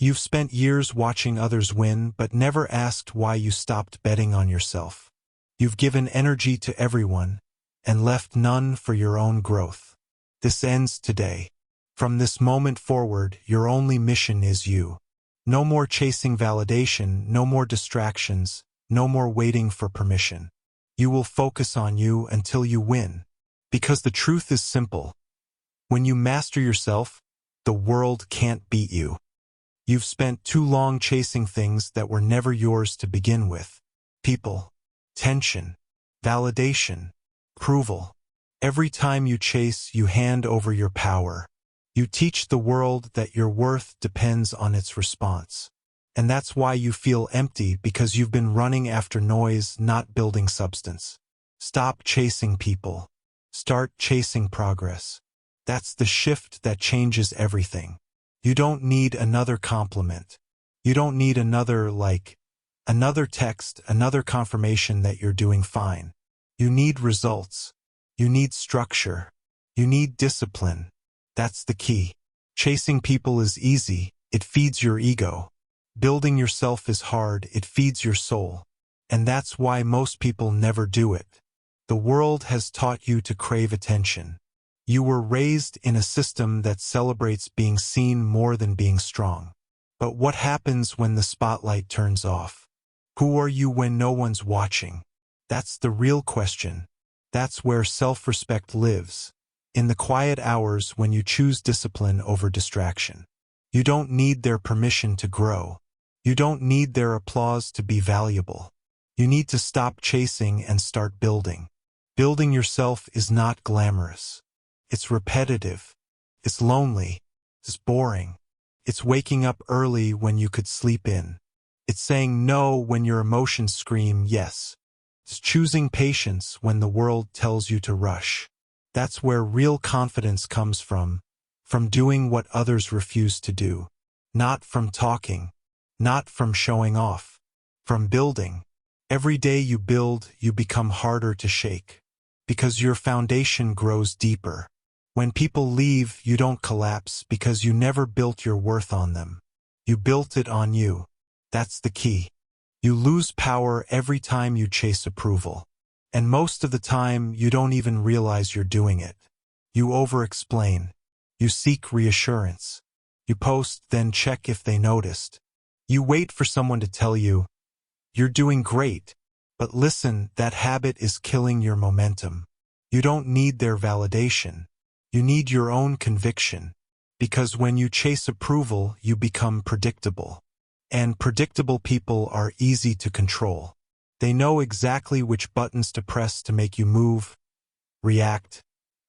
You've spent years watching others win but never asked why you stopped betting on yourself. You've given energy to everyone and left none for your own growth. This ends today. From this moment forward, your only mission is you. No more chasing validation, no more distractions, no more waiting for permission. You will focus on you until you win. Because the truth is simple. When you master yourself, the world can't beat you. You've spent too long chasing things that were never yours to begin with. People, tension, validation, approval. Every time you chase, you hand over your power. You teach the world that your worth depends on its response. And that's why you feel empty, because you've been running after noise, not building substance. Stop chasing people. Start chasing progress. That's the shift that changes everything. You don't need another compliment. You don't need another like, another text, another confirmation that you're doing fine. You need results. You need structure. You need discipline. That's the key. Chasing people is easy. It feeds your ego. Building yourself is hard. It feeds your soul. And that's why most people never do it. The world has taught you to crave attention. You were raised in a system that celebrates being seen more than being strong. But what happens when the spotlight turns off? Who are you when no one's watching? That's the real question. That's where self-respect lives. In the quiet hours when you choose discipline over distraction. You don't need their permission to grow. You don't need their applause to be valuable. You need to stop chasing and start building. Building yourself is not glamorous. It's repetitive. It's lonely. It's boring. It's waking up early when you could sleep in. It's saying no when your emotions scream yes. It's choosing patience when the world tells you to rush. That's where real confidence comes from doing what others refuse to do. Not from talking, not from showing off, from building. Every day you build, you become harder to shake. Because your foundation grows deeper. When people leave, you don't collapse because you never built your worth on them. You built it on you. That's the key. You lose power every time you chase approval. And most of the time, you don't even realize you're doing it. You over-explain. You seek reassurance. You post, then check if they noticed. You wait for someone to tell you, you're doing great. But listen, that habit is killing your momentum. You don't need their validation. You need your own conviction. Because when you chase approval, you become predictable. And predictable people are easy to control. They know exactly which buttons to press to make you move, react,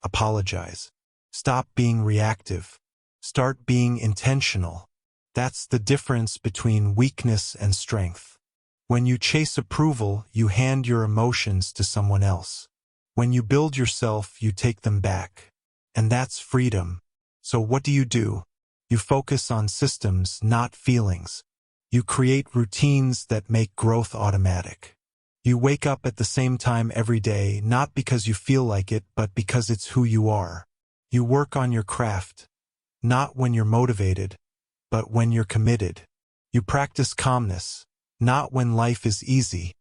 apologize. Stop being reactive. Start being intentional. That's the difference between weakness and strength. When you chase approval, you hand your emotions to someone else. When you build yourself, you take them back. And that's freedom. So what do? You focus on systems, not feelings. You create routines that make growth automatic. You wake up at the same time every day, not because you feel like it, but because it's who you are. You work on your craft, not when you're motivated, but when you're committed. You practice calmness, not when life is easy,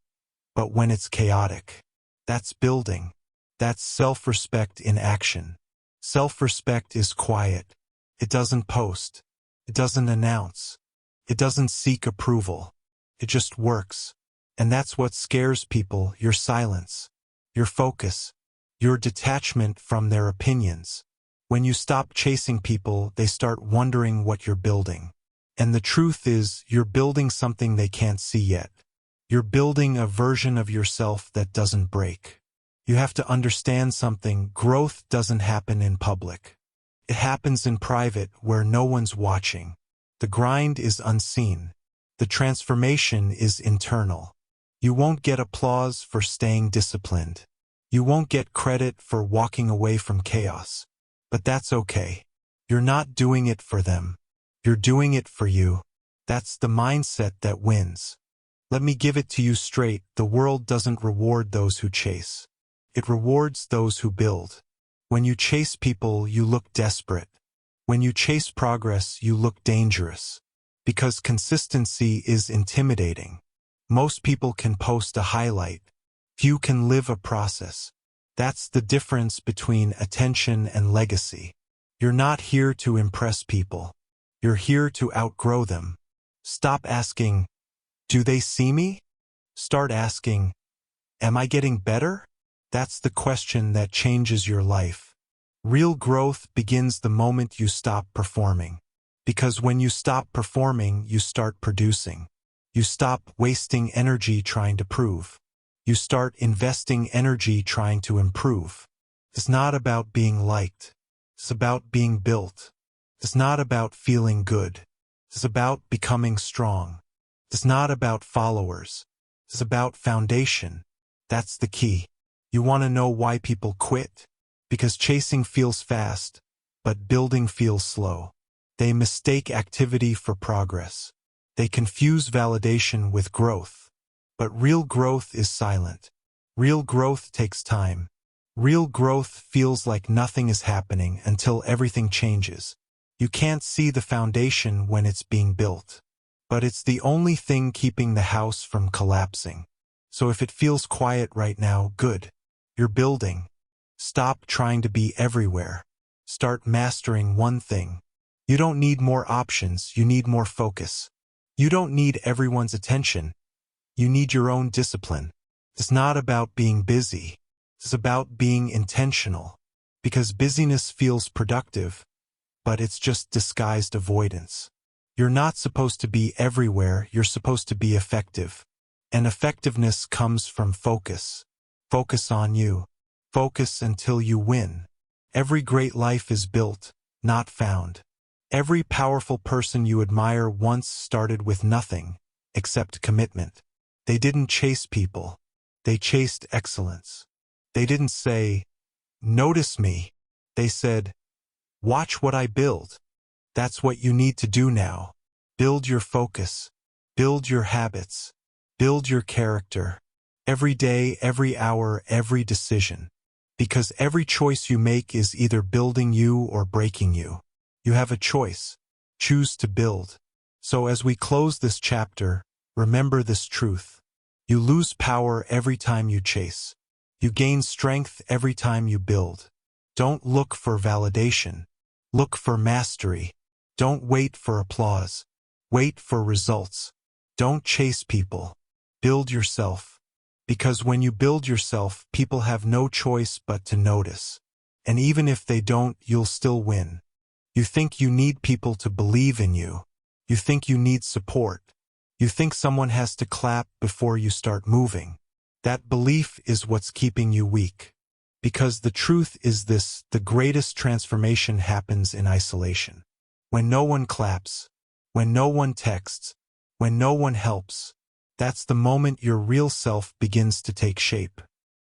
but when it's chaotic. That's building. That's self-respect in action. Self-respect is quiet. It doesn't post. It doesn't announce. It doesn't seek approval. It just works. And that's what scares people, your silence, your focus, your detachment from their opinions. When you stop chasing people, they start wondering what you're building. And the truth is, you're building something they can't see yet. You're building a version of yourself that doesn't break. You have to understand something: growth doesn't happen in public. It happens in private, where no one's watching. The grind is unseen. The transformation is internal. You won't get applause for staying disciplined. You won't get credit for walking away from chaos. But that's okay. You're not doing it for them. You're doing it for you. That's the mindset that wins. Let me give it to you straight: the world doesn't reward those who chase. It rewards those who build. When you chase people, you look desperate. When you chase progress, you look dangerous. Because consistency is intimidating. Most people can post a highlight. Few can live a process. That's the difference between attention and legacy. You're not here to impress people. You're here to outgrow them. Stop asking, "Do they see me?" Start asking, "Am I getting better?" That's the question that changes your life. Real growth begins the moment you stop performing. Because when you stop performing, you start producing. You stop wasting energy trying to prove. You start investing energy trying to improve. It's not about being liked. It's about being built. It's not about feeling good. It's about becoming strong. It's not about followers. It's about foundation. That's the key. You want to know why people quit? Because chasing feels fast, but building feels slow. They mistake activity for progress. They confuse validation with growth. But real growth is silent. Real growth takes time. Real growth feels like nothing is happening until everything changes. You can't see the foundation when it's being built. But it's the only thing keeping the house from collapsing. So if it feels quiet right now, good. You're building. Stop trying to be everywhere. Start mastering one thing. You don't need more options, you need more focus. You don't need everyone's attention. You need your own discipline. It's not about being busy. It's about being intentional. Because busyness feels productive, but it's just disguised avoidance. You're not supposed to be everywhere, you're supposed to be effective. And effectiveness comes from focus. Focus on you. Focus until you win. Every great life is built, not found. Every powerful person you admire once started with nothing, except commitment. They didn't chase people. They chased excellence. They didn't say, "Notice me." They said, "Watch what I build." That's what you need to do now. Build your focus. Build your habits. Build your character. Every day, every hour, every decision. Because every choice you make is either building you or breaking you. You have a choice. Choose to build. So as we close this chapter, remember this truth. You lose power every time you chase. You gain strength every time you build. Don't look for validation. Look for mastery. Don't wait for applause. Wait for results. Don't chase people. Build yourself. Because when you build yourself, people have no choice but to notice. And even if they don't, you'll still win. You think you need people to believe in you. You think you need support. You think someone has to clap before you start moving. That belief is what's keeping you weak. Because the truth is this, the greatest transformation happens in isolation. When no one claps, when no one texts, when no one helps, that's the moment your real self begins to take shape.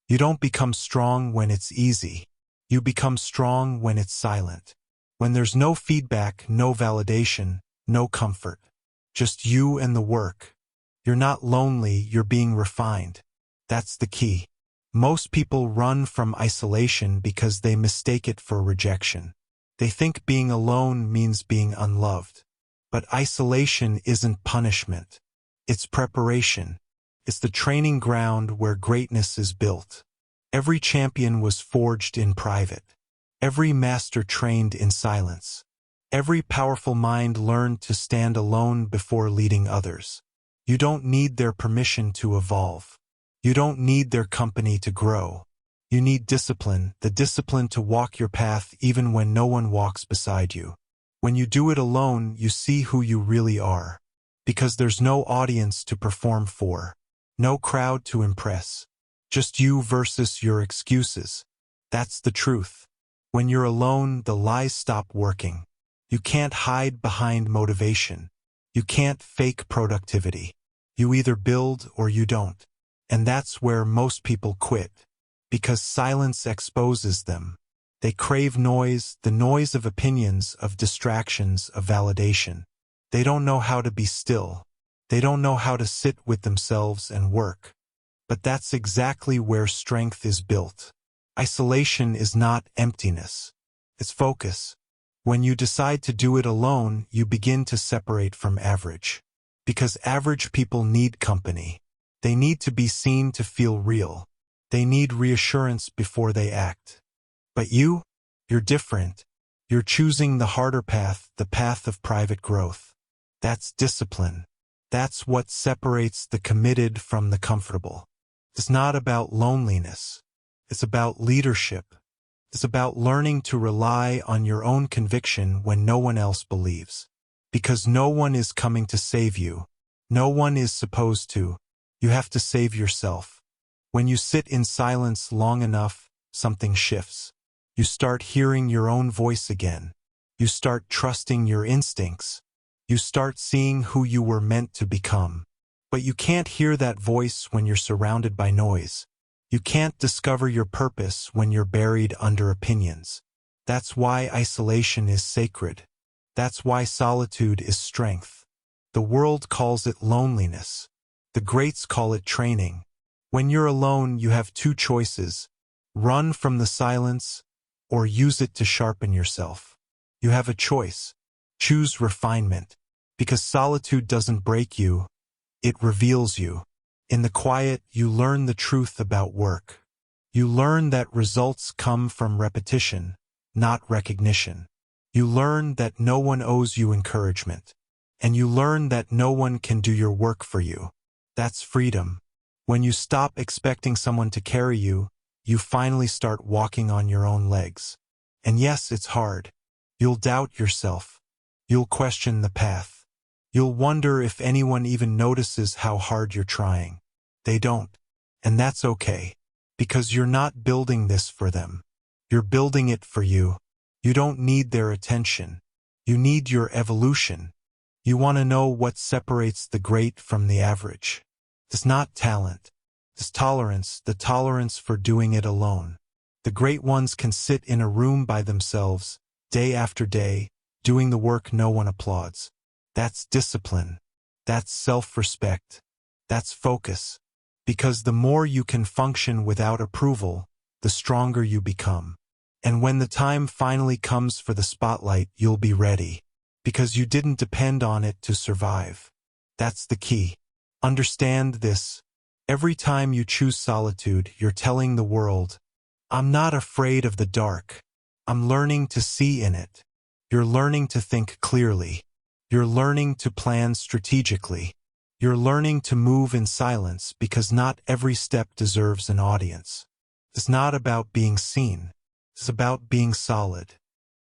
You don't become strong when it's easy. You become strong when it's silent. When there's no feedback, no validation, no comfort. Just you and the work. You're not lonely, you're being refined. That's the key. Most people run from isolation because they mistake it for rejection. They think being alone means being unloved. But isolation isn't punishment. It's preparation. It's the training ground where greatness is built. Every champion was forged in private. Every master trained in silence. Every powerful mind learned to stand alone before leading others. You don't need their permission to evolve. You don't need their company to grow. You need discipline, the discipline to walk your path even when no one walks beside you. When you do it alone, you see who you really are. Because there's no audience to perform for. No crowd to impress. Just you versus your excuses. That's the truth. When you're alone, the lies stop working. You can't hide behind motivation. You can't fake productivity. You either build or you don't. And that's where most people quit. Because silence exposes them. They crave noise, the noise of opinions, of distractions, of validation. They don't know how to be still. They don't know how to sit with themselves and work. But that's exactly where strength is built. Isolation is not emptiness. It's focus. When you decide to do it alone, you begin to separate from average. Because average people need company. They need to be seen to feel real. They need reassurance before they act. But you're different. You're choosing the harder path, the path of private growth. That's discipline. That's what separates the committed from the comfortable. It's not about loneliness. It's about leadership. It's about learning to rely on your own conviction when no one else believes. Because no one is coming to save you. No one is supposed to. You have to save yourself. When you sit in silence long enough, something shifts. You start hearing your own voice again. You start trusting your instincts. You start seeing who you were meant to become. But you can't hear that voice when you're surrounded by noise. You can't discover your purpose when you're buried under opinions. That's why isolation is sacred. That's why solitude is strength. The world calls it loneliness. The greats call it training. When you're alone, you have two choices: run from the silence or use it to sharpen yourself. You have a choice. Choose refinement. Because solitude doesn't break you, it reveals you. In the quiet, you learn the truth about work. You learn that results come from repetition, not recognition. You learn that no one owes you encouragement. And you learn that no one can do your work for you. That's freedom. When you stop expecting someone to carry you, you finally start walking on your own legs. And yes, it's hard. You'll doubt yourself. You'll question the path. You'll wonder if anyone even notices how hard you're trying. They don't. And that's okay. Because you're not building this for them. You're building it for you. You don't need their attention. You need your evolution. You want to know what separates the great from the average. It's not talent. It's tolerance, the tolerance for doing it alone. The great ones can sit in a room by themselves, day after day, doing the work no one applauds. That's discipline. That's self-respect. That's focus. Because the more you can function without approval, the stronger you become. And when the time finally comes for the spotlight, you'll be ready. Because you didn't depend on it to survive. That's the key. Understand this. Every time you choose solitude, you're telling the world, I'm not afraid of the dark. I'm learning to see in it. You're learning to think clearly. You're learning to plan strategically. You're learning to move in silence because not every step deserves an audience. It's not about being seen. It's about being solid.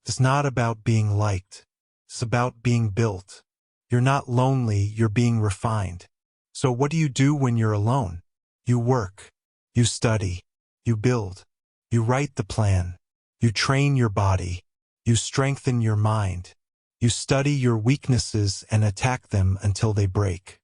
It's not about being liked. It's about being built. You're not lonely, you're being refined. So what do you do when you're alone? You work. You study. You build. You write the plan. You train your body. You strengthen your mind. You study your weaknesses and attack them until they break.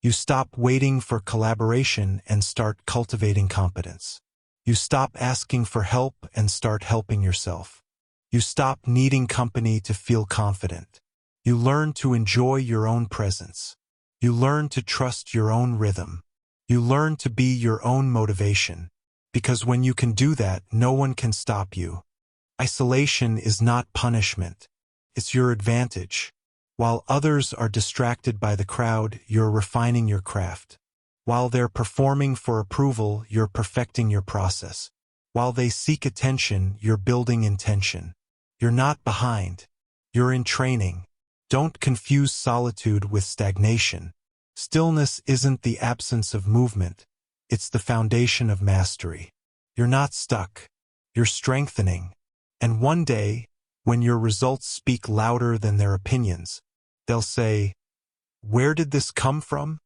You stop waiting for collaboration and start cultivating competence. You stop asking for help and start helping yourself. You stop needing company to feel confident. You learn to enjoy your own presence. You learn to trust your own rhythm. You learn to be your own motivation. Because when you can do that, no one can stop you. Isolation is not punishment. It's your advantage. While others are distracted by the crowd, you're refining your craft. While they're performing for approval, you're perfecting your process. While they seek attention, you're building intention. You're not behind. You're in training. Don't confuse solitude with stagnation. Stillness isn't the absence of movement. It's the foundation of mastery. You're not stuck. You're strengthening. And one day, when your results speak louder than their opinions, they'll say, "Where did this come from?"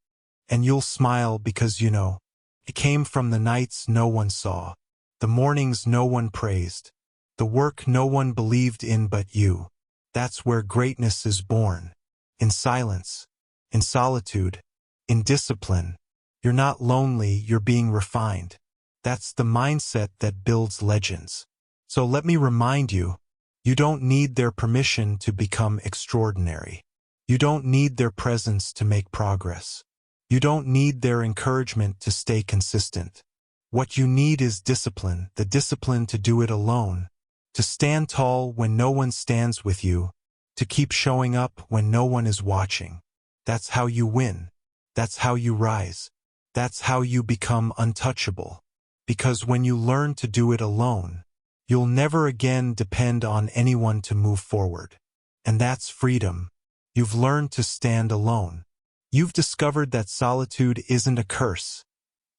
And you'll smile because you know, it came from the nights no one saw, the mornings no one praised, the work no one believed in but you. That's where greatness is born. In silence, in solitude, in discipline. You're not lonely, you're being refined. That's the mindset that builds legends. So let me remind you, you don't need their permission to become extraordinary. You don't need their presence to make progress. You don't need their encouragement to stay consistent. What you need is discipline, the discipline to do it alone, To stand tall when no one stands with you, to keep showing up when no one is watching. That's how you win. That's how you rise. That's how you become untouchable. Because when you learn to do it alone, you'll never again depend on anyone to move forward. And that's freedom. You've learned to stand alone. You've discovered that solitude isn't a curse.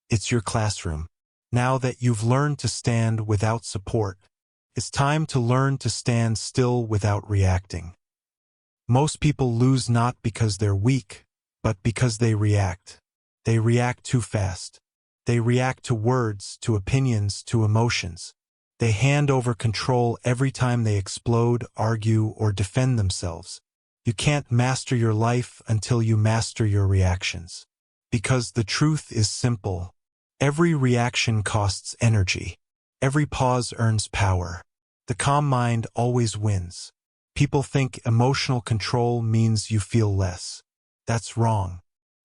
It's your classroom. Now that you've learned to stand without support, it's time to learn to stand still without reacting. Most people lose not because they're weak, but because they react. They react too fast. They react to words, to opinions, to emotions. They hand over control every time they explode, argue, or defend themselves. You can't master your life until you master your reactions. Because the truth is simple. Every reaction costs energy. Every pause earns power. The calm mind always wins. People think emotional control means you feel less. That's wrong.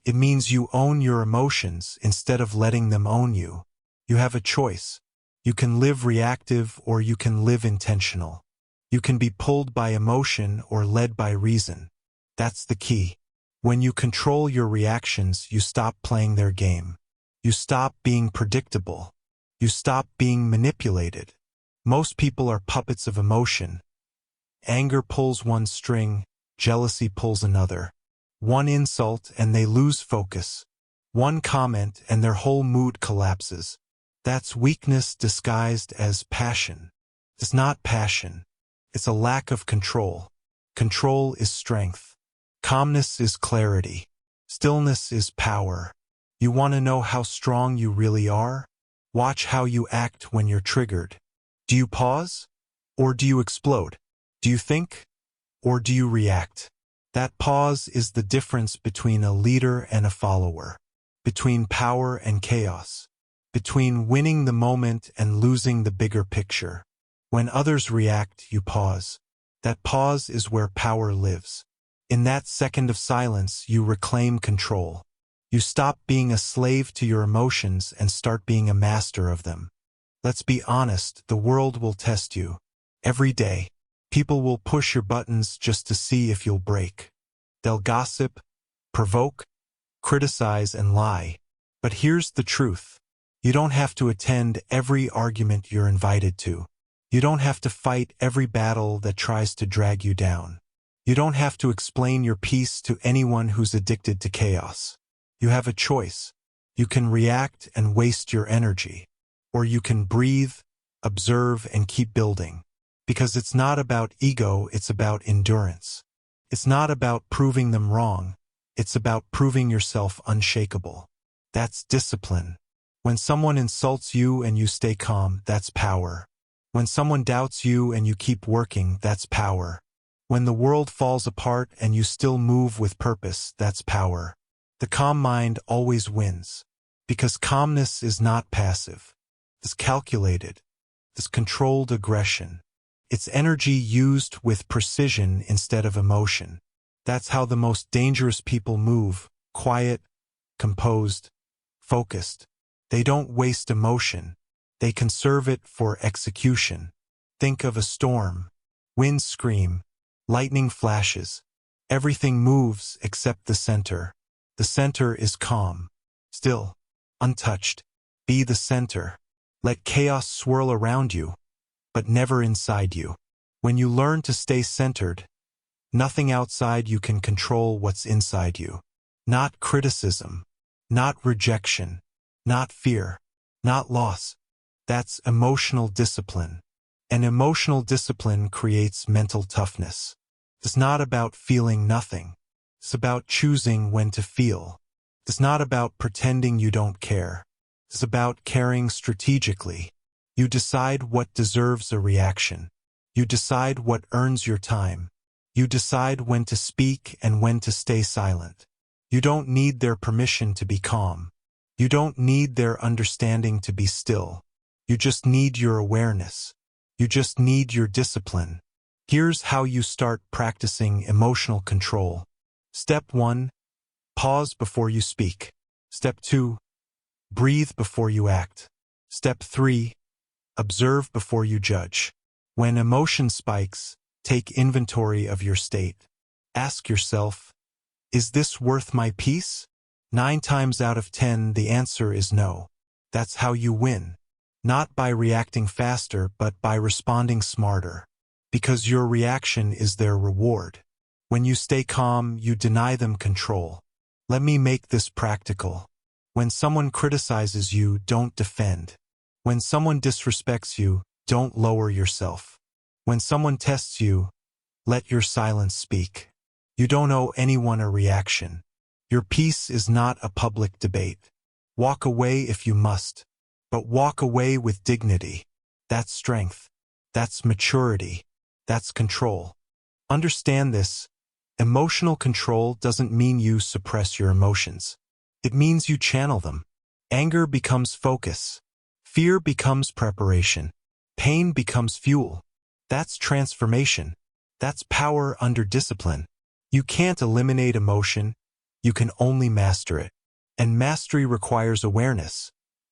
It means you own your emotions instead of letting them own you. You have a choice. You can live reactive or you can live intentional. You can be pulled by emotion or led by reason. That's the key. When you control your reactions, you stop playing their game. You stop being predictable. You stop being manipulated. Most people are puppets of emotion. Anger pulls one string, jealousy pulls another. One insult and they lose focus. One comment and their whole mood collapses. That's weakness disguised as passion. It's not passion. It's a lack of control. Control is strength. Calmness is clarity. Stillness is power. You want to know how strong you really are? Watch how you act when you're triggered. Do you pause? Or do you explode? Do you think? Or do you react? That pause is the difference between a leader and a follower, between power and chaos, between winning the moment and losing the bigger picture. When others react, you pause. That pause is where power lives. In that second of silence, you reclaim control. You stop being a slave to your emotions and start being a master of them. Let's be honest, the world will test you. Every day, people will push your buttons just to see if you'll break. They'll gossip, provoke, criticize, and lie. But here's the truth. You don't have to attend every argument you're invited to. You don't have to fight every battle that tries to drag you down. You don't have to explain your peace to anyone who's addicted to chaos. You have a choice. You can react and waste your energy. Or you can breathe, observe, and keep building. Because it's not about ego, it's about endurance. It's not about proving them wrong. It's about proving yourself unshakable. That's discipline. When someone insults you and you stay calm, that's power. When someone doubts you and you keep working, that's power. When the world falls apart and you still move with purpose, that's power. The calm mind always wins. Because calmness is not passive. It's calculated. It's controlled aggression. It's energy used with precision instead of emotion. That's how the most dangerous people move, quiet, composed, focused. They don't waste emotion. They conserve it for execution. Think of a storm. Winds scream. Lightning flashes. Everything moves except the center. The center is calm. Still. Untouched. Be the center. Let chaos swirl around you, but never inside you. When you learn to stay centered, nothing outside you can control what's inside you. Not criticism. Not rejection. Not fear. Not loss. That's emotional discipline. And emotional discipline creates mental toughness. It's not about feeling nothing. It's about choosing when to feel. It's not about pretending you don't care. It's about caring strategically. You decide what deserves a reaction. You decide what earns your time. You decide when to speak and when to stay silent. You don't need their permission to be calm. You don't need their understanding to be still. You just need your awareness. You just need your discipline. Here's how you start practicing emotional control. Step 1. Pause before you speak. Step 2. Breathe before you act. Step 3. Observe before you judge. When emotion spikes, take inventory of your state. Ask yourself, is this worth my peace? 9 times out of 10, the answer is no. That's how you win. Not by reacting faster, but by responding smarter. Because your reaction is their reward. When you stay calm, you deny them control. Let me make this practical. When someone criticizes you, don't defend. When someone disrespects you, don't lower yourself. When someone tests you, let your silence speak. You don't owe anyone a reaction. Your peace is not a public debate. Walk away if you must, but walk away with dignity. That's strength. That's maturity. That's control. Understand this. Emotional control doesn't mean you suppress your emotions. It means you channel them. Anger becomes focus. Fear becomes preparation. Pain becomes fuel. That's transformation. That's power under discipline. You can't eliminate emotion. You can only master it. And mastery requires awareness,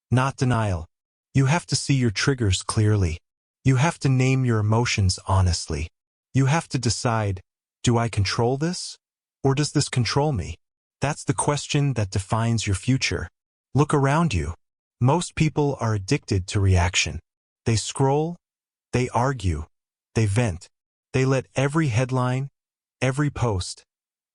not denial. You have to see your triggers clearly. You have to name your emotions honestly. You have to decide, do I control this? Or does this control me? That's the question that defines your future. Look around you. Most people are addicted to reaction. They scroll, they argue, they vent. They let every headline, every post,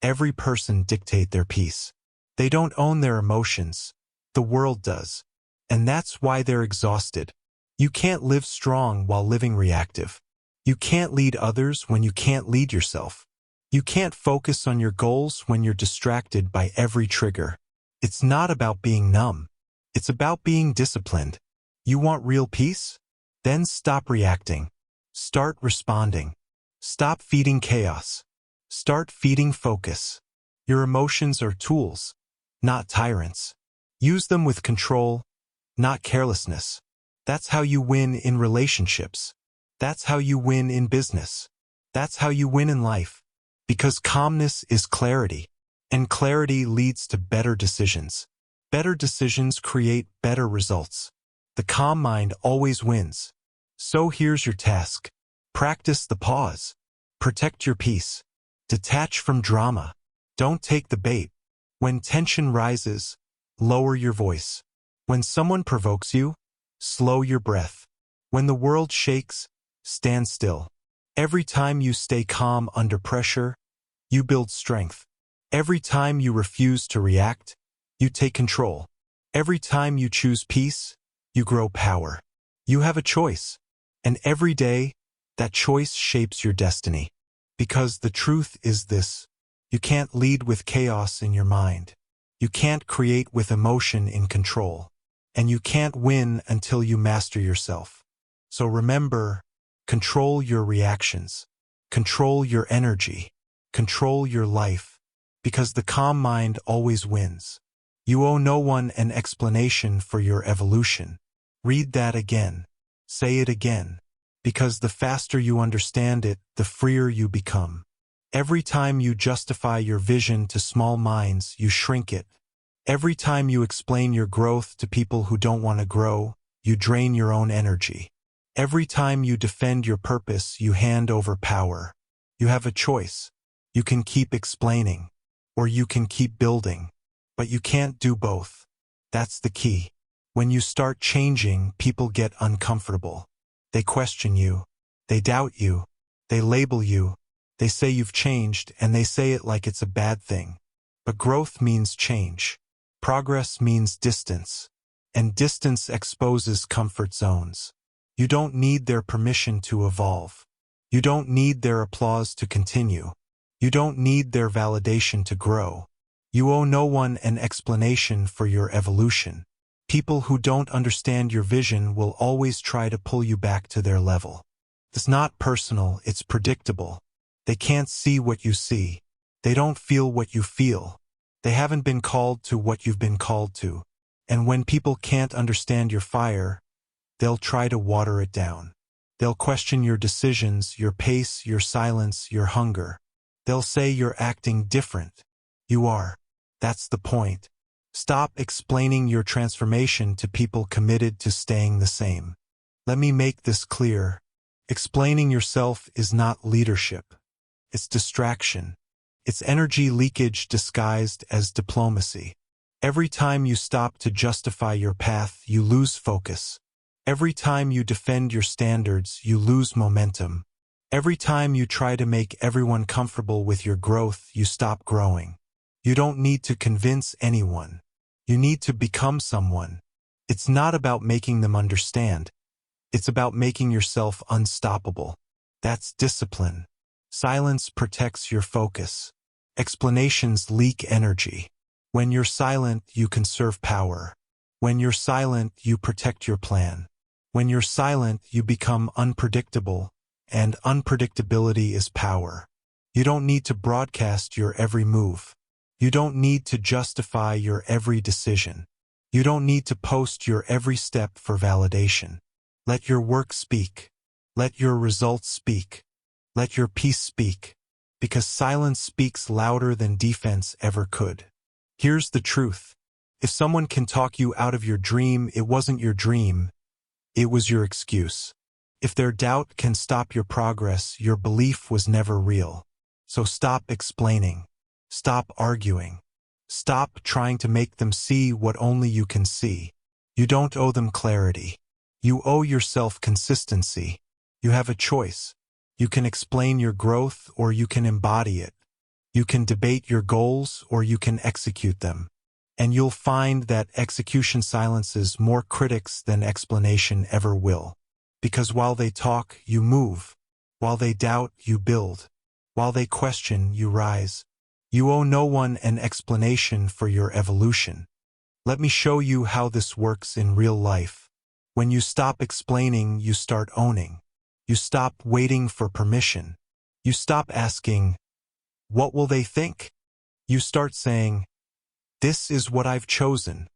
every person dictate their peace. They don't own their emotions. The world does. And that's why they're exhausted. You can't live strong while living reactive. You can't lead others when you can't lead yourself. You can't focus on your goals when you're distracted by every trigger. It's not about being numb. It's about being disciplined. You want real peace? Then stop reacting. Start responding. Stop feeding chaos. Start feeding focus. Your emotions are tools, not tyrants. Use them with control, not carelessness. That's how you win in relationships. That's how you win in business. That's how you win in life. Because calmness is clarity, and clarity leads to better decisions. Better decisions create better results. The calm mind always wins. So here's your task. Practice the pause. Protect your peace. Detach from drama. Don't take the bait. When tension rises, lower your voice. When someone provokes you, slow your breath. When the world shakes, stand still. Every time you stay calm under pressure, you build strength. Every time you refuse to react, you take control. Every time you choose peace, you grow power. You have a choice. And every day, that choice shapes your destiny. Because the truth is this: you can't lead with chaos in your mind. You can't create with emotion in control. And you can't win until you master yourself. So remember, control your reactions. Control your energy. Control your life. Because the calm mind always wins. You owe no one an explanation for your evolution. Read that again. Say it again. Because the faster you understand it, the freer you become. Every time you justify your vision to small minds, you shrink it. Every time you explain your growth to people who don't want to grow, you drain your own energy. Every time you defend your purpose, you hand over power. You have a choice. You can keep explaining, or you can keep building. But you can't do both. That's the key. When you start changing, people get uncomfortable. They question you. They doubt you. They label you. They say you've changed, and they say it like it's a bad thing. But growth means change. Progress means distance. And distance exposes comfort zones. You don't need their permission to evolve. You don't need their applause to continue. You don't need their validation to grow. You owe no one an explanation for your evolution. People who don't understand your vision will always try to pull you back to their level. It's not personal, it's predictable. They can't see what you see. They don't feel what you feel. They haven't been called to what you've been called to. And when people can't understand your fire, they'll try to water it down. They'll question your decisions, your pace, your silence, your hunger. They'll say you're acting different. You are. That's the point. Stop explaining your transformation to people committed to staying the same. Let me make this clear. Explaining yourself is not leadership. It's distraction. It's energy leakage disguised as diplomacy. Every time you stop to justify your path, you lose focus. Every time you defend your standards, you lose momentum. Every time you try to make everyone comfortable with your growth, you stop growing. You don't need to convince anyone. You need to become someone. It's not about making them understand. It's about making yourself unstoppable. That's discipline. Silence protects your focus. Explanations leak energy. When you're silent, you conserve power. When you're silent, you protect your plan. When you're silent, you become unpredictable, and unpredictability is power. You don't need to broadcast your every move. You don't need to justify your every decision. You don't need to post your every step for validation. Let your work speak. Let your results speak. Let your peace speak. Because silence speaks louder than defense ever could. Here's the truth. If someone can talk you out of your dream, it wasn't your dream. It was your excuse. If their doubt can stop your progress, your belief was never real. So stop explaining. Stop arguing. Stop trying to make them see what only you can see. You don't owe them clarity. You owe yourself consistency. You have a choice. You can explain your growth or you can embody it. You can debate your goals or you can execute them. And you'll find that execution silences more critics than explanation ever will. Because while they talk, you move. While they doubt, you build. While they question, you rise. You owe no one an explanation for your evolution. Let me show you how this works in real life. When you stop explaining, you start owning. You stop waiting for permission. You stop asking, "What will they think?" You start saying, "This is what I've chosen."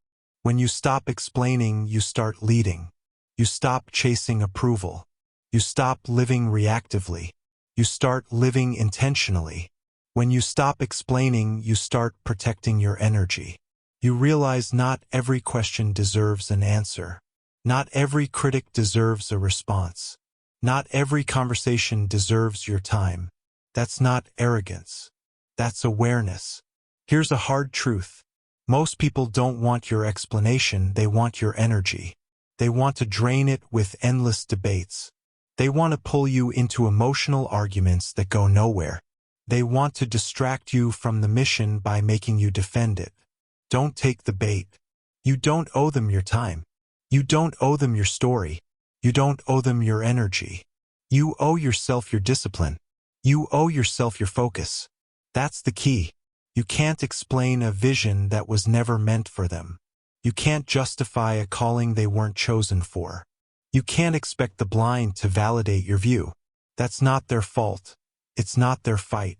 When you stop explaining, you start leading. You stop chasing approval. You stop living reactively. You start living intentionally. When you stop explaining, you start protecting your energy. You realize not every question deserves an answer. Not every critic deserves a response. Not every conversation deserves your time. That's not arrogance. That's awareness. Here's a hard truth. Most people don't want your explanation, they want your energy. They want to drain it with endless debates. They want to pull you into emotional arguments that go nowhere. They want to distract you from the mission by making you defend it. Don't take the bait. You don't owe them your time. You don't owe them your story. You don't owe them your energy. You owe yourself your discipline. You owe yourself your focus. That's the key. You can't explain a vision that was never meant for them. You can't justify a calling they weren't chosen for. You can't expect the blind to validate your view. That's not their fault. It's not their fight.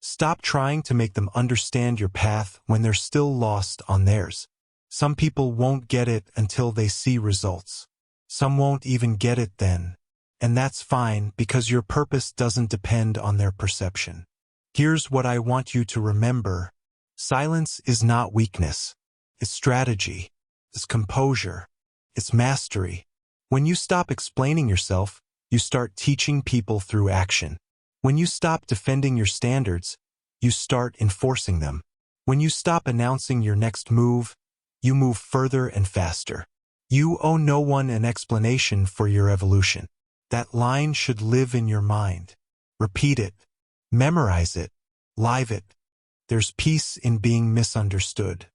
Stop trying to make them understand your path when they're still lost on theirs. Some people won't get it until they see results. Some won't even get it then. And that's fine because your purpose doesn't depend on their perception. Here's what I want you to remember. Silence is not weakness. It's strategy. It's composure. It's mastery. When you stop explaining yourself, you start teaching people through action. When you stop defending your standards, you start enforcing them. When you stop announcing your next move, you move further and faster. You owe no one an explanation for your evolution. That line should live in your mind. Repeat it. Memorize it. Live it. There's peace in being misunderstood.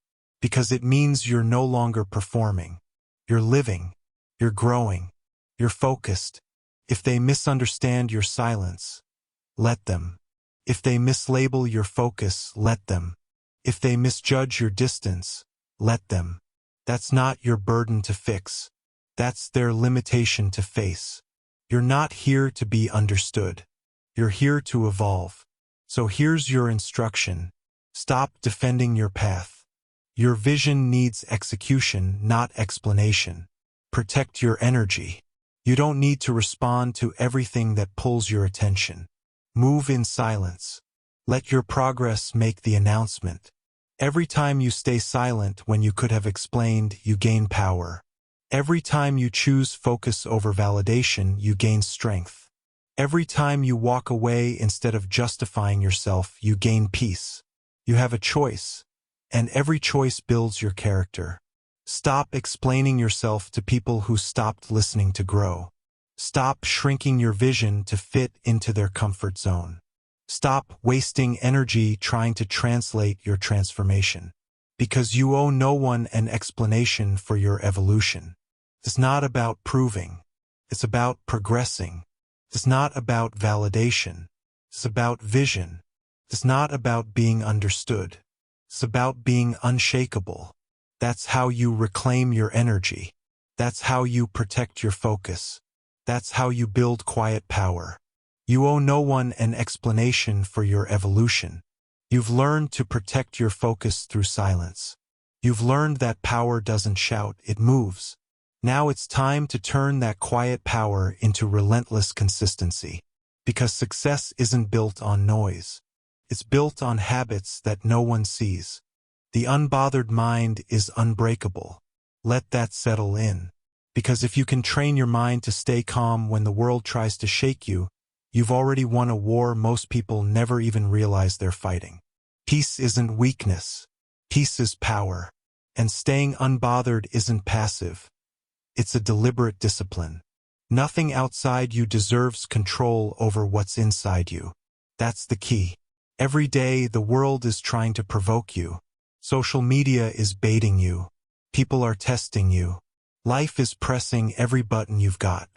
Because it means you're no longer performing. You're living. You're growing. You're focused. If they misunderstand your silence, let them. If they mislabel your focus, let them. If they misjudge your distance, let them. That's not your burden to fix. That's their limitation to face. You're not here to be understood. You're here to evolve. So here's your instruction. Stop defending your path. Your vision needs execution, not explanation. Protect your energy. You don't need to respond to everything that pulls your attention. Move in silence. Let your progress make the announcement. Every time you stay silent when you could have explained, you gain power. Every time you choose focus over validation, you gain strength. Every time you walk away instead of justifying yourself, you gain peace. You have a choice, and every choice builds your character. Stop explaining yourself to people who stopped listening to grow. Stop shrinking your vision to fit into their comfort zone. Stop wasting energy trying to translate your transformation. Because you owe no one an explanation for your evolution. It's not about proving. It's about progressing. It's not about validation. It's about vision. It's not about being understood. It's about being unshakable. That's how you reclaim your energy. That's how you protect your focus. That's how you build quiet power. You owe no one an explanation for your evolution. You've learned to protect your focus through silence. You've learned that power doesn't shout, it moves. Now it's time to turn that quiet power into relentless consistency. Because success isn't built on noise. It's built on habits that no one sees. The unbothered mind is unbreakable. Let that settle in. Because if you can train your mind to stay calm when the world tries to shake you, you've already won a war most people never even realize they're fighting. Peace isn't weakness. Peace is power. And staying unbothered isn't passive. It's a deliberate discipline. Nothing outside you deserves control over what's inside you. That's the key. Every day the world is trying to provoke you. Social media is baiting you. People are testing you. Life is pressing every button you've got.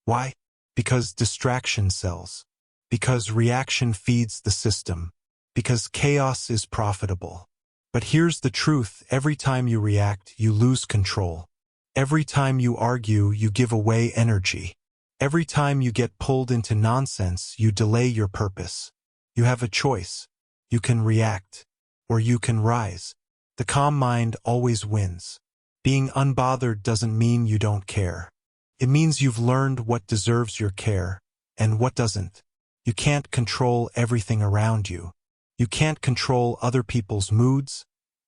Why? Because distraction sells. Because reaction feeds the system. Because chaos is profitable. But here's the truth, every time you react, you lose control. Every time you argue, you give away energy. Every time you get pulled into nonsense, you delay your purpose. You have a choice. You can react, or you can rise. The calm mind always wins. Being unbothered doesn't mean you don't care. It means you've learned what deserves your care, and what doesn't. You can't control everything around you. You can't control other people's moods,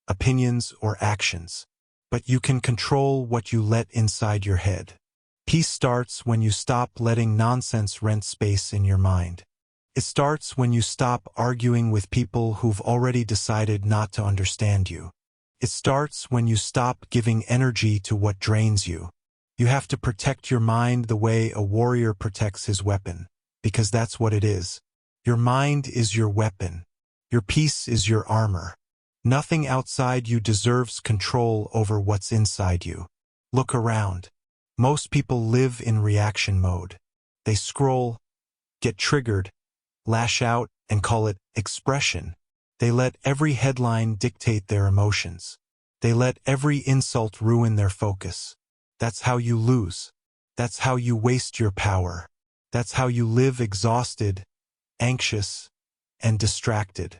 opinions, or actions. But you can control what you let inside your head. Peace starts when you stop letting nonsense rent space in your mind. It starts when you stop arguing with people who've already decided not to understand you. It starts when you stop giving energy to what drains you. You have to protect your mind the way a warrior protects his weapon, because that's what it is. Your mind is your weapon. Your peace is your armor. Nothing outside you deserves control over what's inside you. Look around. Most people live in reaction mode. They scroll, get triggered, lash out, and call it expression. They let every headline dictate their emotions. They let every insult ruin their focus. That's how you lose. That's how you waste your power. That's how you live exhausted, anxious, and distracted.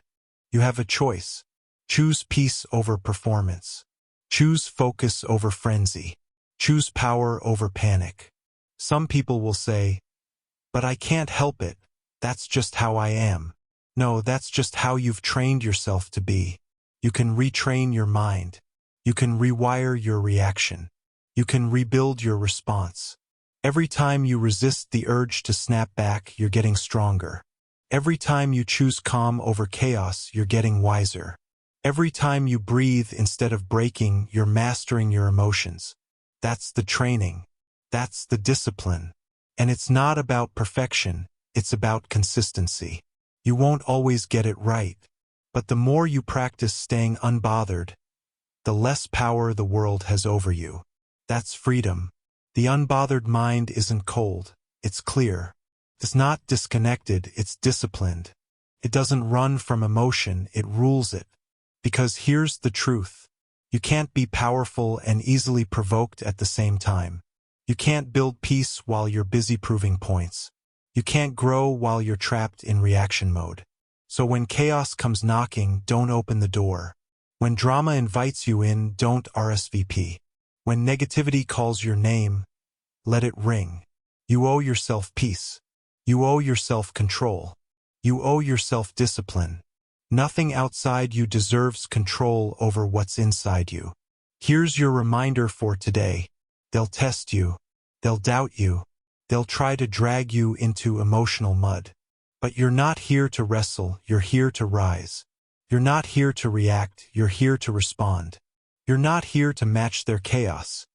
You have a choice. Choose peace over performance. Choose focus over frenzy. Choose power over panic. Some people will say, "But I can't help it. That's just how I am." No, that's just how you've trained yourself to be. You can retrain your mind. You can rewire your reaction. You can rebuild your response. Every time you resist the urge to snap back, you're getting stronger. Every time you choose calm over chaos, you're getting wiser. Every time you breathe instead of breaking, you're mastering your emotions. That's the training. That's the discipline. And it's not about perfection, it's about consistency. You won't always get it right, but the more you practice staying unbothered, the less power the world has over you. That's freedom. The unbothered mind isn't cold, it's clear. It's not disconnected, it's disciplined. It doesn't run from emotion, it rules it. Because here's the truth. You can't be powerful and easily provoked at the same time. You can't build peace while you're busy proving points. You can't grow while you're trapped in reaction mode. So when chaos comes knocking, don't open the door. When drama invites you in, don't RSVP. When negativity calls your name, let it ring. You owe yourself peace. You owe yourself control. You owe yourself discipline. Nothing outside you deserves control over what's inside you. Here's your reminder for today. They'll test you. They'll doubt you. They'll try to drag you into emotional mud. But you're not here to wrestle, you're here to rise. You're not here to react, you're here to respond. You're not here to match their chaos.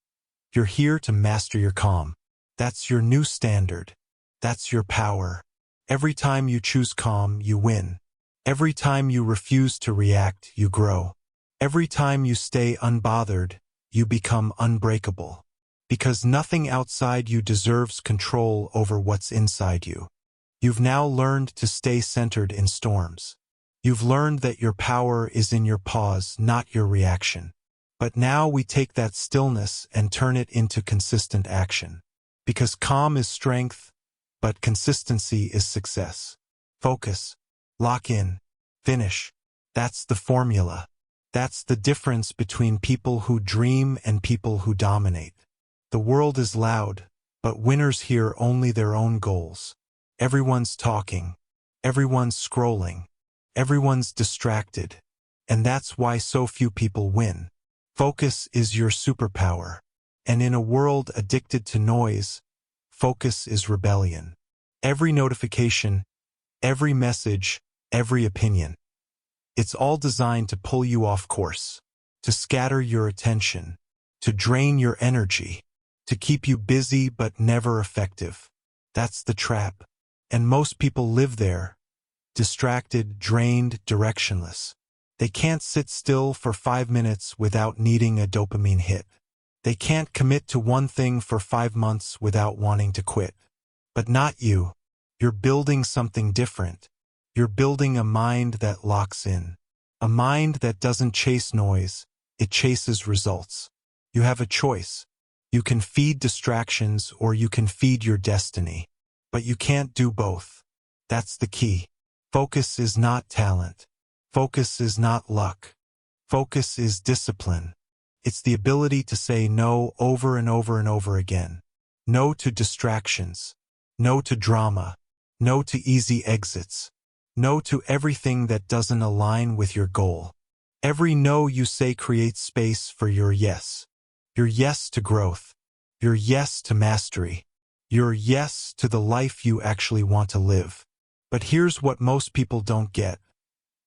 You're here to master your calm. That's your new standard. That's your power. Every time you choose calm, you win. Every time you refuse to react, you grow. Every time you stay unbothered, you become unbreakable. Because nothing outside you deserves control over what's inside you. You've now learned to stay centered in storms. You've learned that your power is in your pause, not your reaction. But now we take that stillness and turn it into consistent action. Because calm is strength, but consistency is success. Focus, lock in, finish. That's the formula. That's the difference between people who dream and people who dominate. The world is loud, but winners hear only their own goals. Everyone's talking. Everyone's scrolling. Everyone's distracted. And that's why so few people win. Focus is your superpower. And in a world addicted to noise, focus is rebellion. Every notification, every message, every opinion. It's all designed to pull you off course, to scatter your attention, to drain your energy, to keep you busy but never effective. That's the trap. And most people live there, distracted, drained, directionless. They can't sit still for 5 minutes without needing a dopamine hit. They can't commit to one thing for 5 months without wanting to quit. But not you. You're building something different. You're building a mind that locks in. A mind that doesn't chase noise, it chases results. You have a choice. You can feed distractions or you can feed your destiny. But you can't do both. That's the key. Focus is not talent. Focus is not luck. Focus is discipline. It's the ability to say no over and over and over again. No to distractions. No to drama. No to easy exits. No to everything that doesn't align with your goal. Every no you say creates space for your yes. Your yes to growth. Your yes to mastery. Your yes to the life you actually want to live. But here's what most people don't get.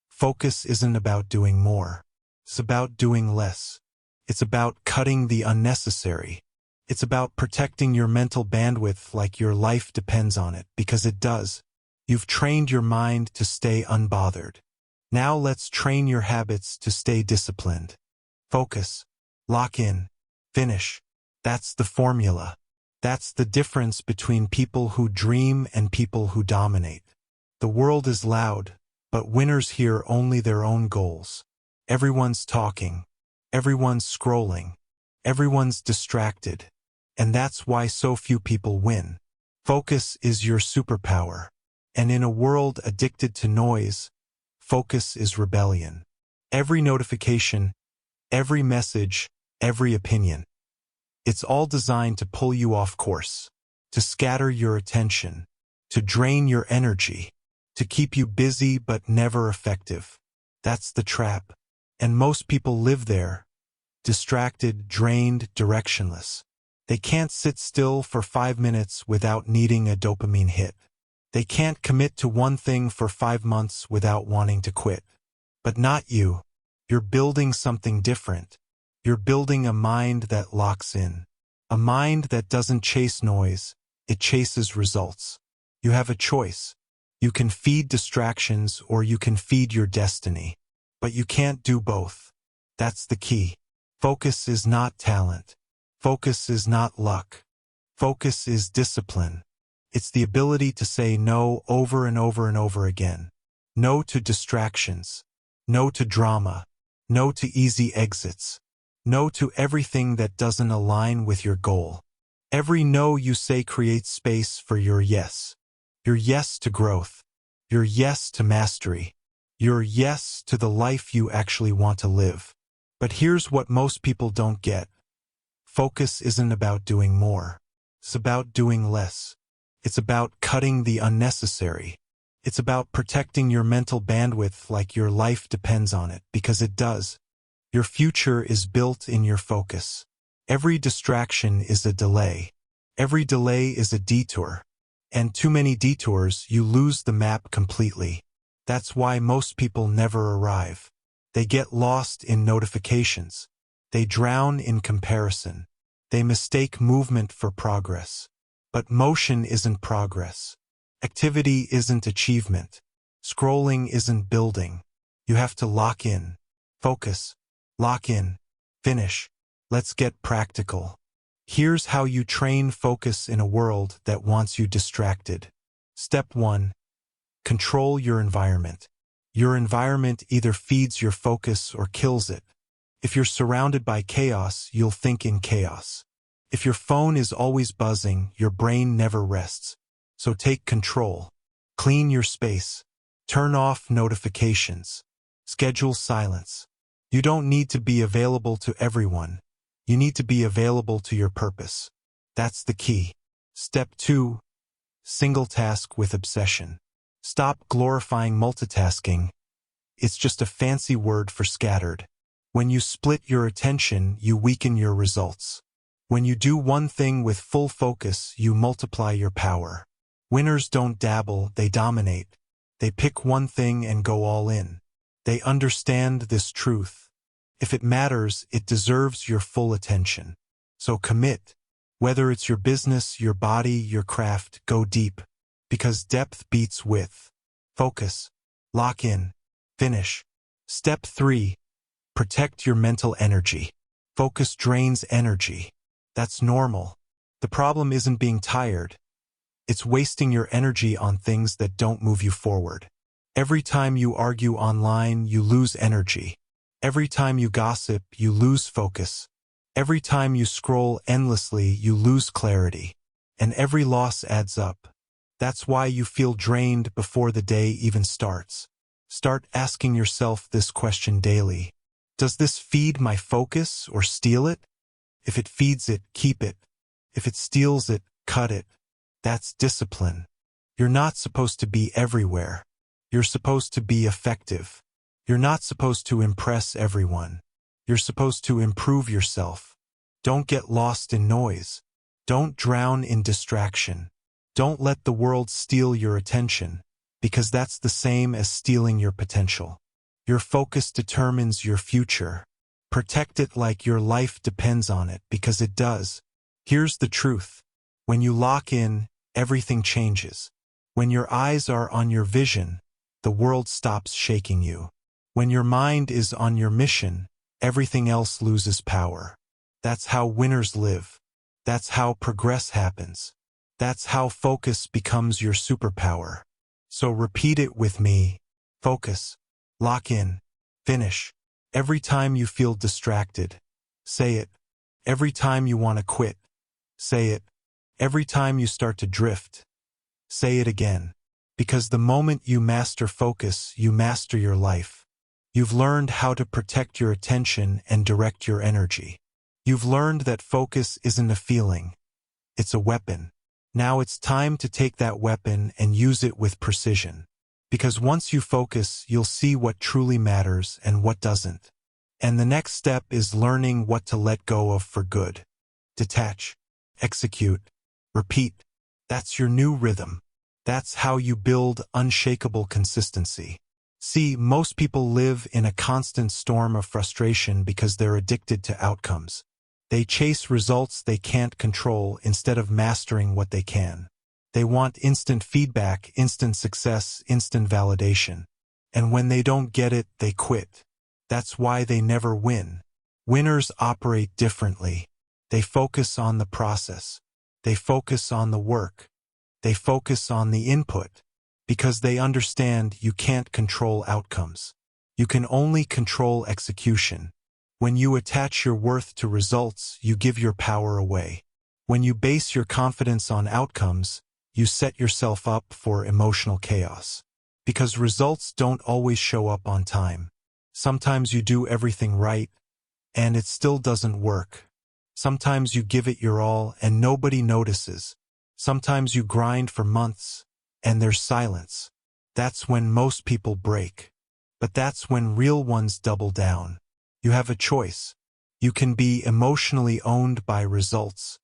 Focus isn't about doing more. It's about doing less. It's about cutting the unnecessary. It's about protecting your mental bandwidth like your life depends on it, because it does. You've trained your mind to stay unbothered. Now let's train your habits to stay disciplined. Focus, lock in, finish. That's the formula. That's the difference between people who dream and people who dominate. The world is loud, but winners hear only their own goals. Everyone's talking. Everyone's scrolling. Everyone's distracted. And that's why so few people win. Focus is your superpower. And in a world addicted to noise, focus is rebellion. Every notification, every message, every opinion. It's all designed to pull you off course, to scatter your attention, to drain your energy, to keep you busy but never effective. That's the trap. And most people live there, distracted, drained, directionless. They can't sit still for 5 minutes without needing a dopamine hit. They can't commit to one thing for 5 months without wanting to quit. But not you. You're building something different. You're building a mind that locks in. A mind that doesn't chase noise, it chases results. You have a choice. You can feed distractions or you can feed your destiny. But you can't do both. That's the key. Focus is not talent. Focus is not luck. Focus is discipline. It's the ability to say no over and over and over again. No to distractions. No to drama. No to easy exits. No to everything that doesn't align with your goal. Every no you say creates space for your yes. Your yes to growth. Your yes to mastery. Your yes to the life you actually want to live. But here's what most people don't get. Focus isn't about doing more. It's about doing less. It's about cutting the unnecessary. It's about protecting your mental bandwidth like your life depends on it, because it does. Your future is built in your focus. Every distraction is a delay. Every delay is a detour. And too many detours, you lose the map completely. That's why most people never arrive. They get lost in notifications. They drown in comparison. They mistake movement for progress. But motion isn't progress. Activity isn't achievement. Scrolling isn't building. You have to lock in. Focus. Lock in. Finish. Let's get practical. Here's how you train focus in a world that wants you distracted. Step 1. Control your environment. Your environment either feeds your focus or kills it. If you're surrounded by chaos, you'll think in chaos. If your phone is always buzzing, your brain never rests. So take control. Clean your space. Turn off notifications. Schedule silence. You don't need to be available to everyone. You need to be available to your purpose. That's the key. Step 2. Single task with obsession. Stop glorifying multitasking. It's just a fancy word for scattered. When you split your attention, you weaken your results. When you do one thing with full focus, you multiply your power. Winners don't dabble, they dominate. They pick one thing and go all in. They understand this truth. If it matters, it deserves your full attention. So commit. Whether it's your business, your body, your craft, go deep. Because depth beats width. Focus. Lock in. Finish. Step 3. Protect your mental energy. Focus drains energy. That's normal. The problem isn't being tired. It's wasting your energy on things that don't move you forward. Every time you argue online, you lose energy. Every time you gossip, you lose focus. Every time you scroll endlessly, you lose clarity. And every loss adds up. That's why you feel drained before the day even starts. Start asking yourself this question daily. Does this feed my focus or steal it? If it feeds it, keep it. If it steals it, cut it. That's discipline. You're not supposed to be everywhere. You're supposed to be effective. You're not supposed to impress everyone. You're supposed to improve yourself. Don't get lost in noise. Don't drown in distraction. Don't let the world steal your attention, because that's the same as stealing your potential. Your focus determines your future. Protect it like your life depends on it, because it does. Here's the truth. When you lock in, everything changes. When your eyes are on your vision, the world stops shaking you. When your mind is on your mission, everything else loses power. That's how winners live. That's how progress happens. That's how focus becomes your superpower. So repeat it with me. Focus. Lock in. Finish. Every time you feel distracted, say it. Every time you want to quit, say it. Every time you start to drift, say it again. Because the moment you master focus, you master your life. You've learned how to protect your attention and direct your energy. You've learned that focus isn't a feeling. It's a weapon. Now it's time to take that weapon and use it with precision. Because once you focus, you'll see what truly matters and what doesn't. And the next step is learning what to let go of for good. Detach. Execute. Repeat. That's your new rhythm. That's how you build unshakable consistency. See, most people live in a constant storm of frustration because they're addicted to outcomes. They chase results they can't control instead of mastering what they can. They want instant feedback, instant success, instant validation. And when they don't get it, they quit. That's why they never win. Winners operate differently. They focus on the process. They focus on the work. They focus on the input. Because they understand you can't control outcomes. You can only control execution. When you attach your worth to results, you give your power away. When you base your confidence on outcomes, you set yourself up for emotional chaos. Because results don't always show up on time. Sometimes you do everything right, and it still doesn't work. Sometimes you give it your all and nobody notices. Sometimes you grind for months, and there's silence. That's when most people break. But that's when real ones double down. You have a choice. You can be emotionally owned by results,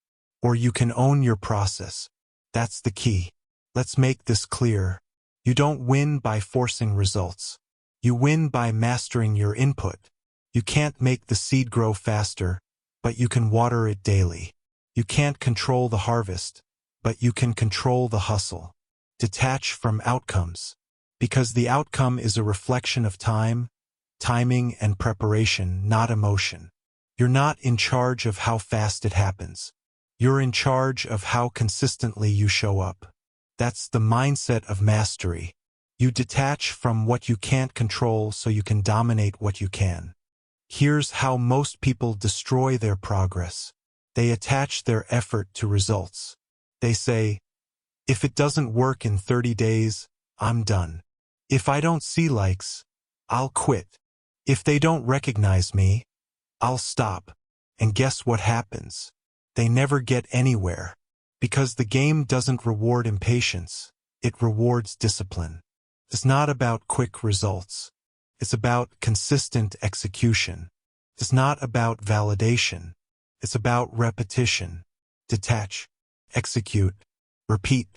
or you can own your process. That's the key. Let's make this clear. You don't win by forcing results. You win by mastering your input. You can't make the seed grow faster, but you can water it daily. You can't control the harvest, but you can control the hustle. Detach from outcomes, because the outcome is a reflection of time, timing, and preparation, not emotion. You're not in charge of how fast it happens. You're in charge of how consistently you show up. That's the mindset of mastery. You detach from what you can't control so you can dominate what you can. Here's how most people destroy their progress. They attach their effort to results. They say, if it doesn't work in 30 days, I'm done. If I don't see likes, I'll quit. If they don't recognize me, I'll stop. And guess what happens? They never get anywhere. Because the game doesn't reward impatience, it rewards discipline. It's not about quick results. It's about consistent execution. It's not about validation. It's about repetition. Detach, execute, repeat.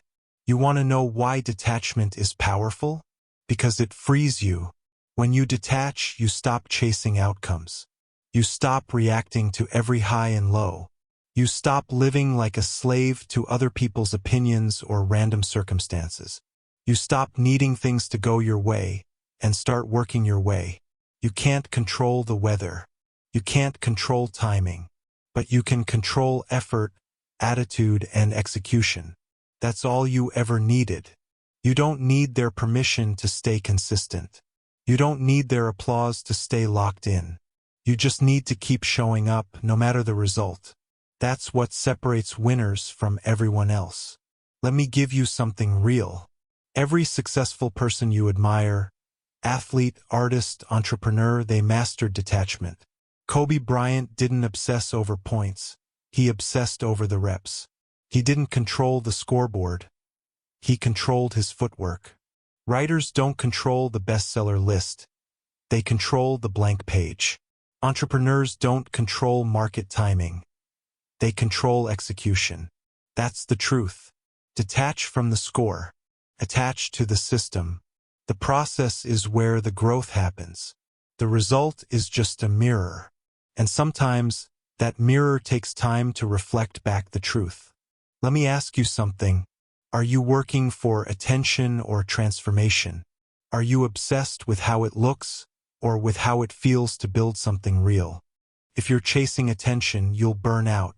You want to know why detachment is powerful? Because it frees you. When you detach, you stop chasing outcomes. You stop reacting to every high and low. You stop living like a slave to other people's opinions or random circumstances. You stop needing things to go your way and start working your way. You can't control the weather. You can't control timing. But you can control effort, attitude, and execution. That's all you ever needed. You don't need their permission to stay consistent. You don't need their applause to stay locked in. You just need to keep showing up, no matter the result. That's what separates winners from everyone else. Let me give you something real. Every successful person you admire, athlete, artist, entrepreneur, they mastered detachment. Kobe Bryant didn't obsess over points. He obsessed over the reps. He didn't control the scoreboard. He controlled his footwork. Writers don't control the bestseller list. They control the blank page. Entrepreneurs don't control market timing. They control execution. That's the truth. Detach from the score. Attach to the system. The process is where the growth happens. The result is just a mirror. And sometimes, that mirror takes time to reflect back the truth. Let me ask you something. Are you working for attention or transformation? Are you obsessed with how it looks, or with how it feels to build something real? If you're chasing attention, you'll burn out.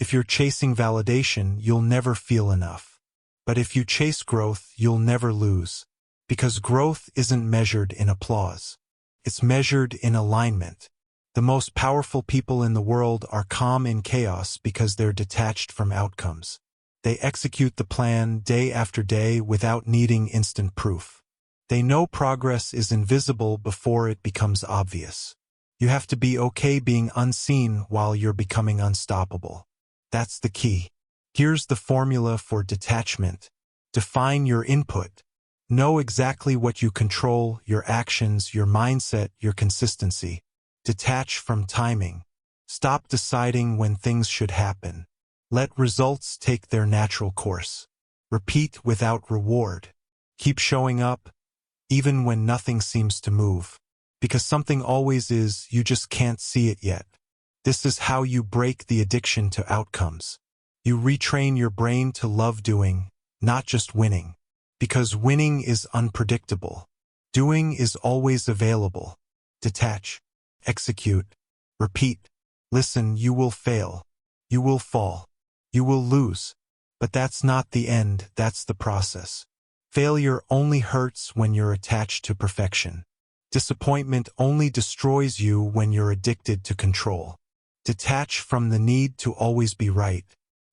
If you're chasing validation, you'll never feel enough. But if you chase growth, you'll never lose. Because growth isn't measured in applause. It's measured in alignment. The most powerful people in the world are calm in chaos because they're detached from outcomes. They execute the plan day after day without needing instant proof. They know progress is invisible before it becomes obvious. You have to be okay being unseen while you're becoming unstoppable. That's the key. Here's the formula for detachment. Define your input. Know exactly what you control, your actions, your mindset, your consistency. Detach from timing. Stop deciding when things should happen. Let results take their natural course. Repeat without reward. Keep showing up, even when nothing seems to move. Because something always is, you just can't see it yet. This is how you break the addiction to outcomes. You retrain your brain to love doing, not just winning. Because winning is unpredictable. Doing is always available. Detach. Execute. Repeat. Listen, you will fail. You will fall. You will lose. But that's not the end, that's the process. Failure only hurts when you're attached to perfection. Disappointment only destroys you when you're addicted to control. Detach from the need to always be right.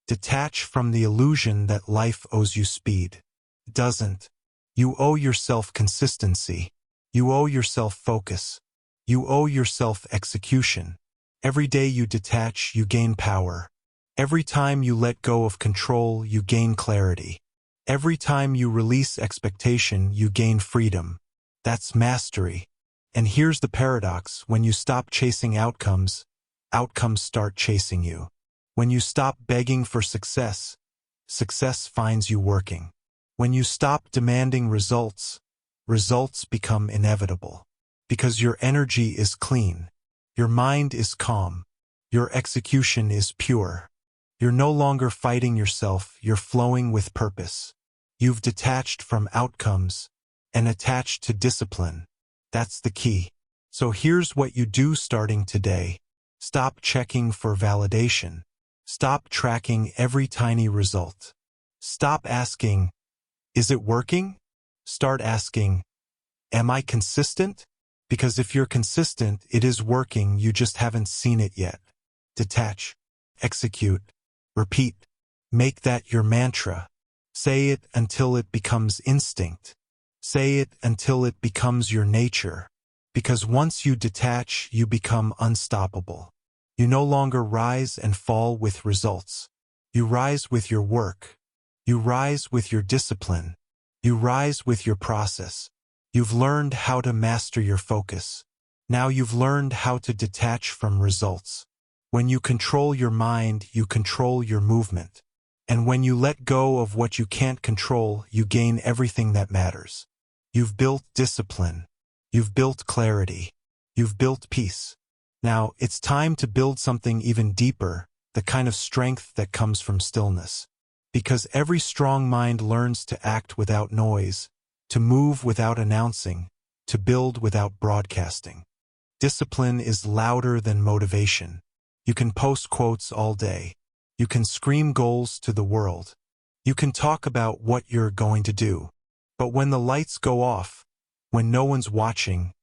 Detach from the illusion that life owes you speed. It doesn't. You owe yourself consistency. You owe yourself focus. You owe yourself execution. Every day you detach, you gain power. Every time you let go of control, you gain clarity. Every time you release expectation, you gain freedom. That's mastery. And here's the paradox: when you stop chasing outcomes, outcomes start chasing you. When you stop begging for success, success finds you working. When you stop demanding results, results become inevitable. Because your energy is clean, your mind is calm, your execution is pure. You're no longer fighting yourself, you're flowing with purpose. You've detached from outcomes and attached to discipline. That's the key. So here's what you do starting today. Stop checking for validation. Stop tracking every tiny result. Stop asking, is it working? Start asking, am I consistent? Because if you're consistent, it is working, you just haven't seen it yet. Detach, execute, repeat. Make that your mantra. Say it until it becomes instinct. Say it until it becomes your nature. Because once you detach, you become unstoppable. You no longer rise and fall with results. You rise with your work. You rise with your discipline. You rise with your process. You've learned how to master your focus. Now you've learned how to detach from results. When you control your mind, you control your movement. And when you let go of what you can't control, you gain everything that matters. You've built discipline. You've built clarity. You've built peace. Now, it's time to build something even deeper, the kind of strength that comes from stillness. Because every strong mind learns to act without noise, to move without announcing, to build without broadcasting. Discipline is louder than motivation. You can post quotes all day. You can scream goals to the world. You can talk about what you're going to do. But when the lights go off, when no one's watching,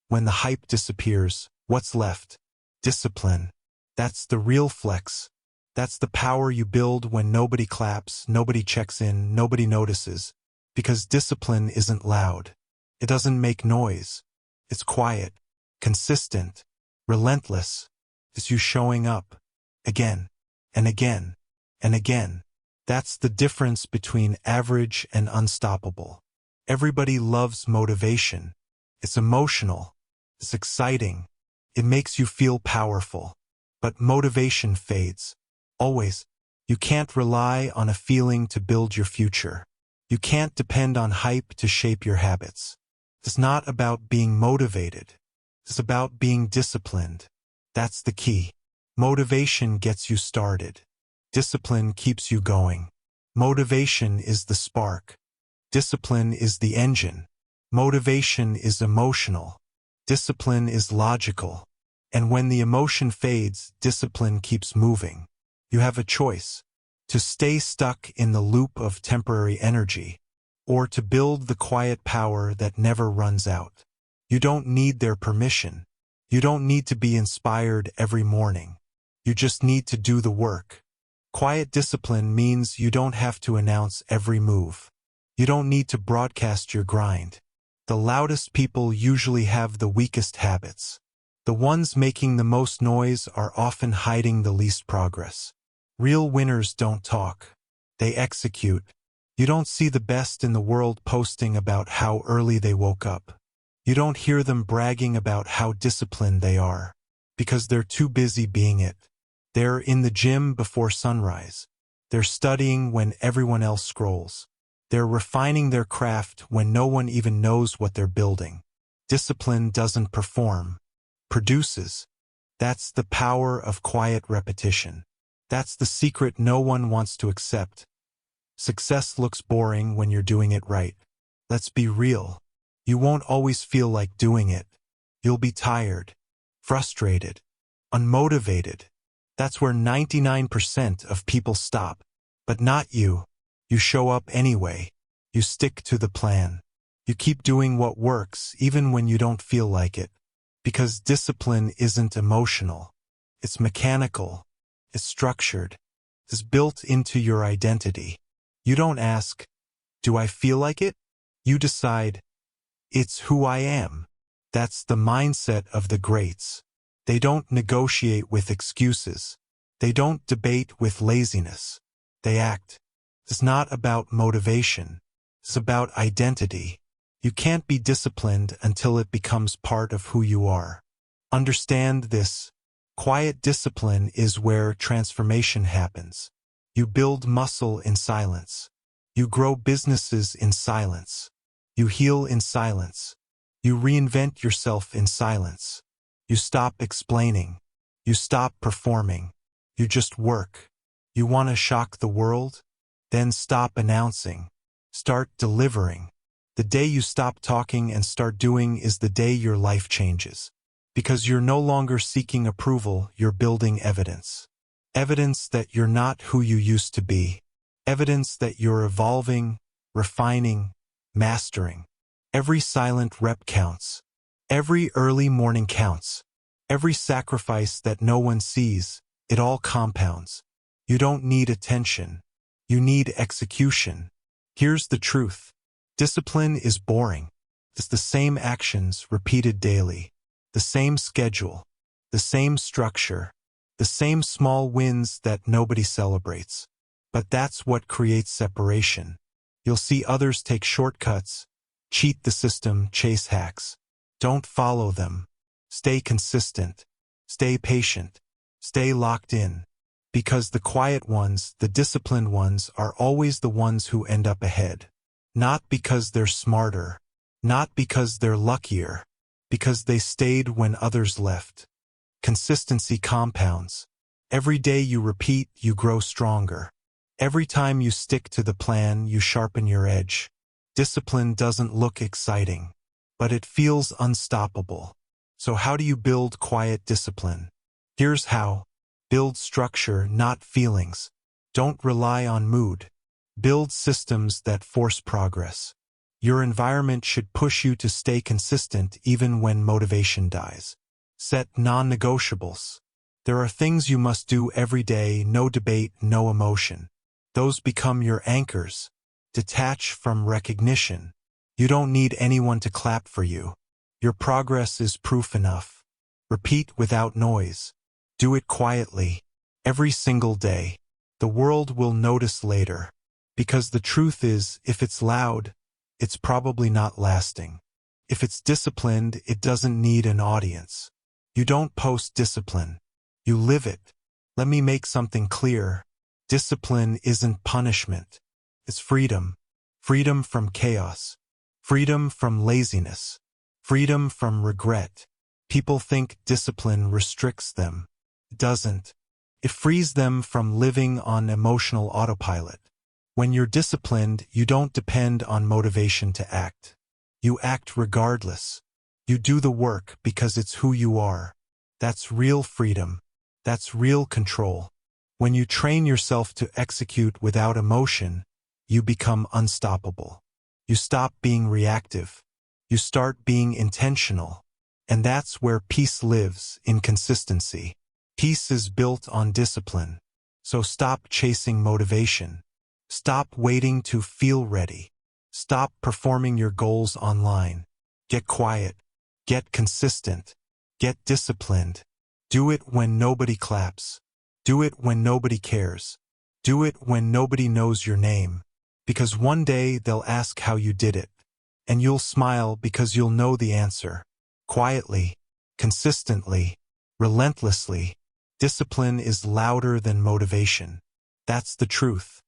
when the hype disappears, what's left? Discipline. That's the real flex. That's the power you build when nobody claps, nobody checks in, nobody notices. Because discipline isn't loud. It doesn't make noise. It's quiet, consistent, relentless. It's you showing up again and again and again. That's the difference between average and unstoppable. Everybody loves motivation. It's emotional. It's exciting. It makes you feel powerful. But motivation fades. Always. You can't rely on a feeling to build your future. You can't depend on hype to shape your habits. It's not about being motivated. It's about being disciplined. That's the key. Motivation gets you started. Discipline keeps you going. Motivation is the spark. Discipline is the engine. Motivation is emotional. Discipline is logical. And when the emotion fades, discipline keeps moving. You have a choice. To stay stuck in the loop of temporary energy, or to build the quiet power that never runs out. You don't need their permission. You don't need to be inspired every morning. You just need to do the work. Quiet discipline means you don't have to announce every move. You don't need to broadcast your grind. The loudest people usually have the weakest habits. The ones making the most noise are often hiding the least progress. Real winners don't talk. They execute. You don't see the best in the world posting about how early they woke up. You don't hear them bragging about how disciplined they are. Because they're too busy being it. They're in the gym before sunrise. They're studying when everyone else scrolls. They're refining their craft when no one even knows what they're building. Discipline doesn't perform. Produces. That's the power of quiet repetition. That's the secret no one wants to accept. Success looks boring when you're doing it right. Let's be real. You won't always feel like doing it. You'll be tired, frustrated, unmotivated. That's where 99% of people stop. But not you. You show up anyway. You stick to the plan. You keep doing what works even when you don't feel like it. Because discipline isn't emotional. It's mechanical. It's structured. It's built into your identity. You don't ask, do I feel like it? You decide, it's who I am. That's the mindset of the greats. They don't negotiate with excuses. They don't debate with laziness. They act. It's not about motivation. It's about identity. You can't be disciplined until it becomes part of who you are. Understand this. Quiet discipline is where transformation happens. You build muscle in silence. You grow businesses in silence. You heal in silence. You reinvent yourself in silence. You stop explaining. You stop performing. You just work. You want to shock the world? Then stop announcing. Start delivering. The day you stop talking and start doing is the day your life changes. Because you're no longer seeking approval, you're building evidence. Evidence that you're not who you used to be. Evidence that you're evolving, refining, mastering. Every silent rep counts. Every early morning counts. Every sacrifice that no one sees, it all compounds. You don't need attention. You need execution. Here's the truth. Discipline is boring. It's the same actions repeated daily. The same schedule. The same structure. The same small wins that nobody celebrates. But that's what creates separation. You'll see others take shortcuts, cheat the system, chase hacks. Don't follow them. Stay consistent. Stay patient. Stay locked in. Because the quiet ones, the disciplined ones, are always the ones who end up ahead. Not because they're smarter. Not because they're luckier. Because they stayed when others left. Consistency compounds. Every day you repeat, you grow stronger. Every time you stick to the plan, you sharpen your edge. Discipline doesn't look exciting, but it feels unstoppable. So how do you build quiet discipline? Here's how. Build structure, not feelings. Don't rely on mood. Build systems that force progress. Your environment should push you to stay consistent even when motivation dies. Set non-negotiables. There are things you must do every day, no debate, no emotion. Those become your anchors. Detach from recognition. You don't need anyone to clap for you. Your progress is proof enough. Repeat without noise. Do it quietly. Every single day. The world will notice later. Because the truth is, if it's loud, it's probably not lasting. If it's disciplined, it doesn't need an audience. You don't post discipline. You live it. Let me make something clear. Discipline isn't punishment. It's freedom. Freedom from chaos. Freedom from laziness. Freedom from regret. People think discipline restricts them. It doesn't. It frees them from living on emotional autopilot. When you're disciplined, you don't depend on motivation to act. You act regardless. You do the work because it's who you are. That's real freedom. That's real control. When you train yourself to execute without emotion, you become unstoppable. You stop being reactive. You start being intentional. And that's where peace lives, in consistency. Peace is built on discipline. So stop chasing motivation. Stop waiting to feel ready. Stop performing your goals online. Get quiet. Get consistent. Get disciplined. Do it when nobody claps. Do it when nobody cares. Do it when nobody knows your name. Because one day they'll ask how you did it. And you'll smile because you'll know the answer. Quietly. Consistently. Relentlessly. Discipline is louder than motivation. That's the truth.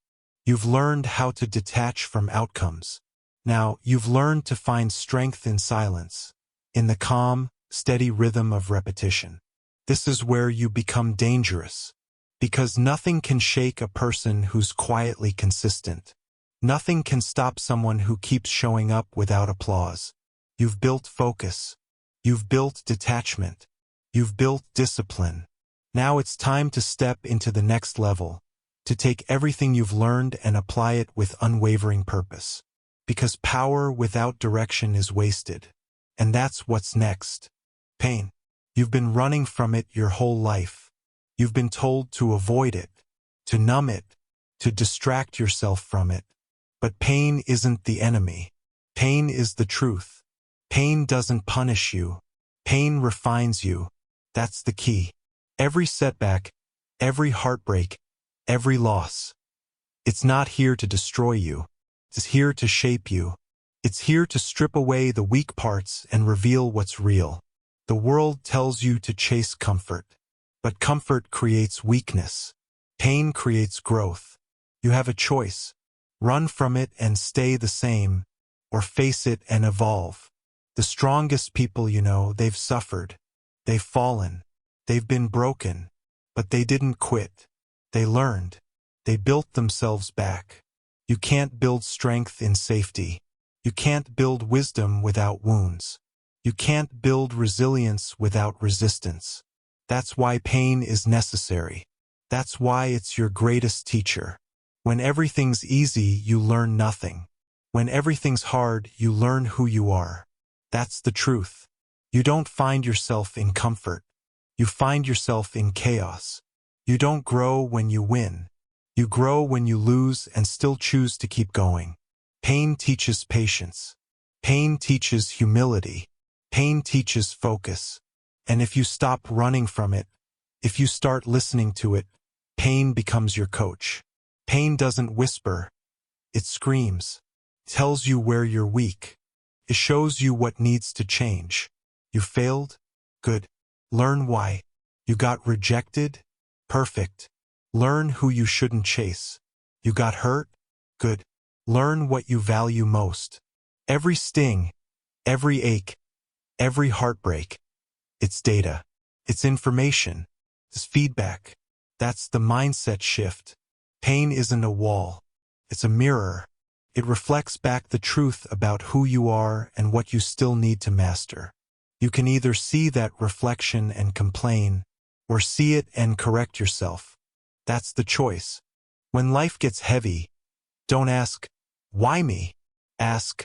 You've learned how to detach from outcomes. Now, you've learned to find strength in silence, in the calm, steady rhythm of repetition. This is where you become dangerous, because nothing can shake a person who's quietly consistent. Nothing can stop someone who keeps showing up without applause. You've built focus. You've built detachment. You've built discipline. Now it's time to step into the next level. To take everything you've learned and apply it with unwavering purpose. Because power without direction is wasted. And that's what's next. Pain. You've been running from it your whole life. You've been told to avoid it, to numb it, to distract yourself from it. But pain isn't the enemy. Pain is the truth. Pain doesn't punish you. Pain refines you. That's the key. Every setback, every heartbreak, every loss. It's not here to destroy you. It's here to shape you. It's here to strip away the weak parts and reveal what's real. The world tells you to chase comfort. But comfort creates weakness. Pain creates growth. You have a choice. Run from it and stay the same, or face it and evolve. The strongest people you know, they've suffered. They've fallen. They've been broken. But they didn't quit. They learned. They built themselves back. You can't build strength in safety. You can't build wisdom without wounds. You can't build resilience without resistance. That's why pain is necessary. That's why it's your greatest teacher. When everything's easy, you learn nothing. When everything's hard, you learn who you are. That's the truth. You don't find yourself in comfort. You find yourself in chaos. You don't grow when you win. You grow when you lose and still choose to keep going. Pain teaches patience. Pain teaches humility. Pain teaches focus. And if you stop running from it, if you start listening to it, pain becomes your coach. Pain doesn't whisper. It screams. It tells you where you're weak. It shows you what needs to change. You failed? Good. Learn why. You got rejected? Perfect. Learn who you shouldn't chase. You got hurt? Good. Learn what you value most. Every sting, every ache, every heartbreak, it's data. It's information. It's feedback. That's the mindset shift. Pain isn't a wall. It's a mirror. It reflects back the truth about who you are and what you still need to master. You can either see that reflection and complain, or see it and correct yourself. That's the choice. When life gets heavy, don't ask, why me? Ask,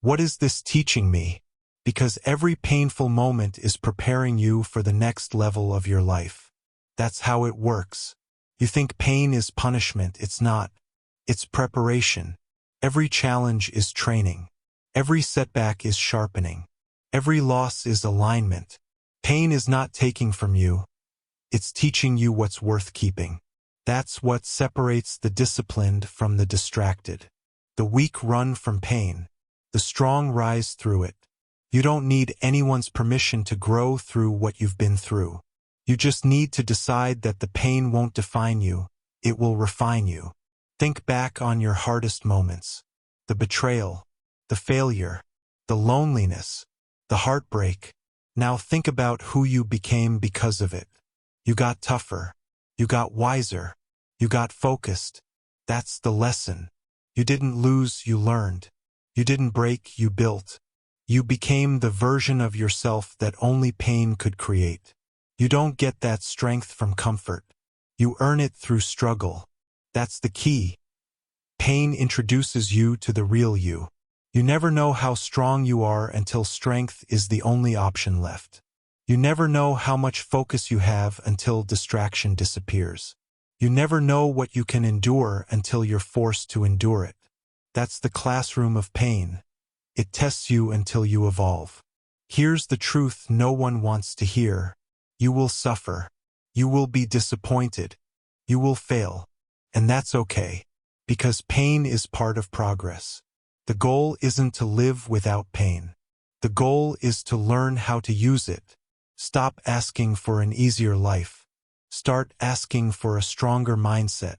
what is this teaching me? Because every painful moment is preparing you for the next level of your life. That's how it works. You think pain is punishment. It's not. It's preparation. Every challenge is training. Every setback is sharpening. Every loss is alignment. Pain is not taking from you. It's teaching you what's worth keeping. That's what separates the disciplined from the distracted. The weak run from pain. The strong rise through it. You don't need anyone's permission to grow through what you've been through. You just need to decide that the pain won't define you. It will refine you. Think back on your hardest moments. The betrayal, the failure, the loneliness, the heartbreak. Now think about who you became because of it. You got tougher. You got wiser. You got focused. That's the lesson. You didn't lose, you learned. You didn't break, you built. You became the version of yourself that only pain could create. You don't get that strength from comfort. You earn it through struggle. That's the key. Pain introduces you to the real you. You never know how strong you are until strength is the only option left. You never know how much focus you have until distraction disappears. You never know what you can endure until you're forced to endure it. That's the classroom of pain. It tests you until you evolve. Here's the truth no one wants to hear. You will suffer. You will be disappointed. You will fail. And that's okay. Because pain is part of progress. The goal isn't to live without pain. The goal is to learn how to use it. Stop asking for an easier life. Start asking for a stronger mindset.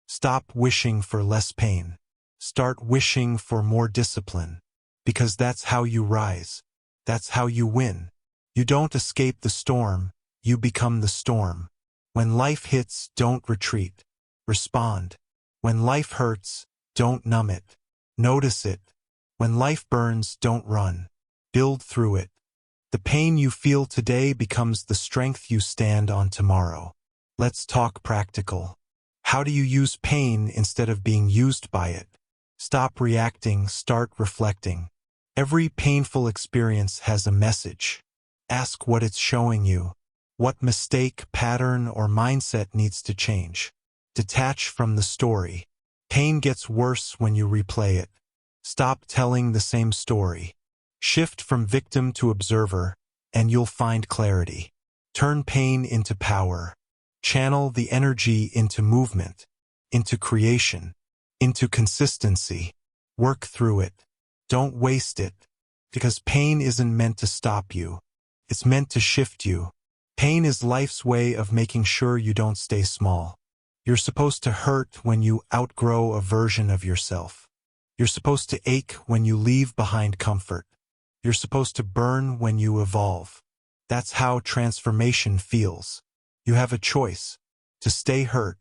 Stop wishing for less pain. Start wishing for more discipline. Because that's how you rise. That's how you win. You don't escape the storm. You become the storm. When life hits, don't retreat. Respond. When life hurts, don't numb it. Notice it. When life burns, don't run. Build through it. The pain you feel today becomes the strength you stand on tomorrow. Let's talk practical. How do you use pain instead of being used by it? Stop reacting, start reflecting. Every painful experience has a message. Ask what it's showing you. What mistake, pattern, or mindset needs to change? Detach from the story. Pain gets worse when you replay it. Stop telling the same story. Shift from victim to observer, and you'll find clarity. Turn pain into power. Channel the energy into movement, into creation, into consistency. Work through it. Don't waste it, because pain isn't meant to stop you. It's meant to shift you. Pain is life's way of making sure you don't stay small. You're supposed to hurt when you outgrow a version of yourself. You're supposed to ache when you leave behind comfort. You're supposed to burn when you evolve. That's how transformation feels. You have a choice: to stay hurt,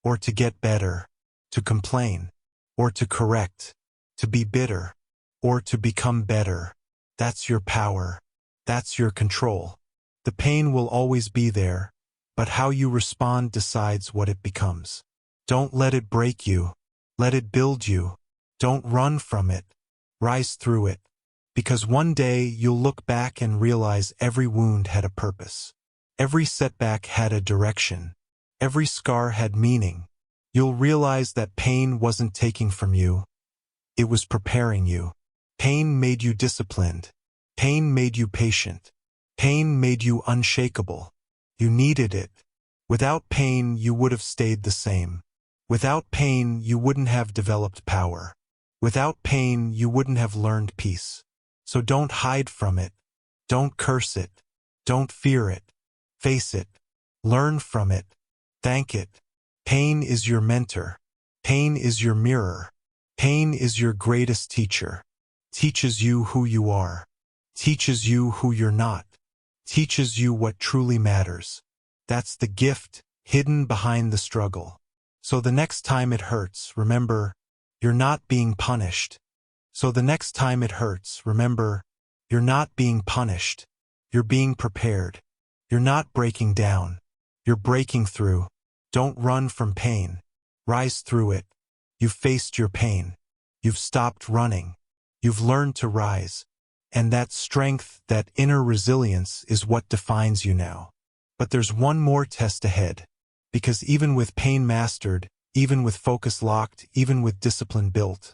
or to get better, to complain, or to correct, to be bitter, or to become better. That's your power. That's your control. The pain will always be there, but how you respond decides what it becomes. Don't let it break you. Let it build you. Don't run from it. Rise through it. Because one day you'll look back and realize every wound had a purpose. Every setback had a direction. Every scar had meaning. You'll realize that pain wasn't taking from you. It was preparing you. Pain made you disciplined. Pain made you patient. Pain made you unshakable. You needed it. Without pain, you would have stayed the same. Without pain, you wouldn't have developed power. Without pain, you wouldn't have learned peace. So don't hide from it. Don't curse it. Don't fear it. Face it. Learn from it. Thank it. Pain is your mentor. Pain is your mirror. Pain is your greatest teacher. Teaches you who you are. Teaches you who you're not. Teaches you what truly matters. That's the gift hidden behind the struggle. So the next time it hurts, remember, you're not being punished. So the next time it hurts, remember, you're not being punished. You're being prepared. You're not breaking down. You're breaking through. Don't run from pain. Rise through it. You've faced your pain. You've stopped running. You've learned to rise. And that strength, that inner resilience, is what defines you now. But there's one more test ahead. Because even with pain mastered, even with focus locked, even with discipline built,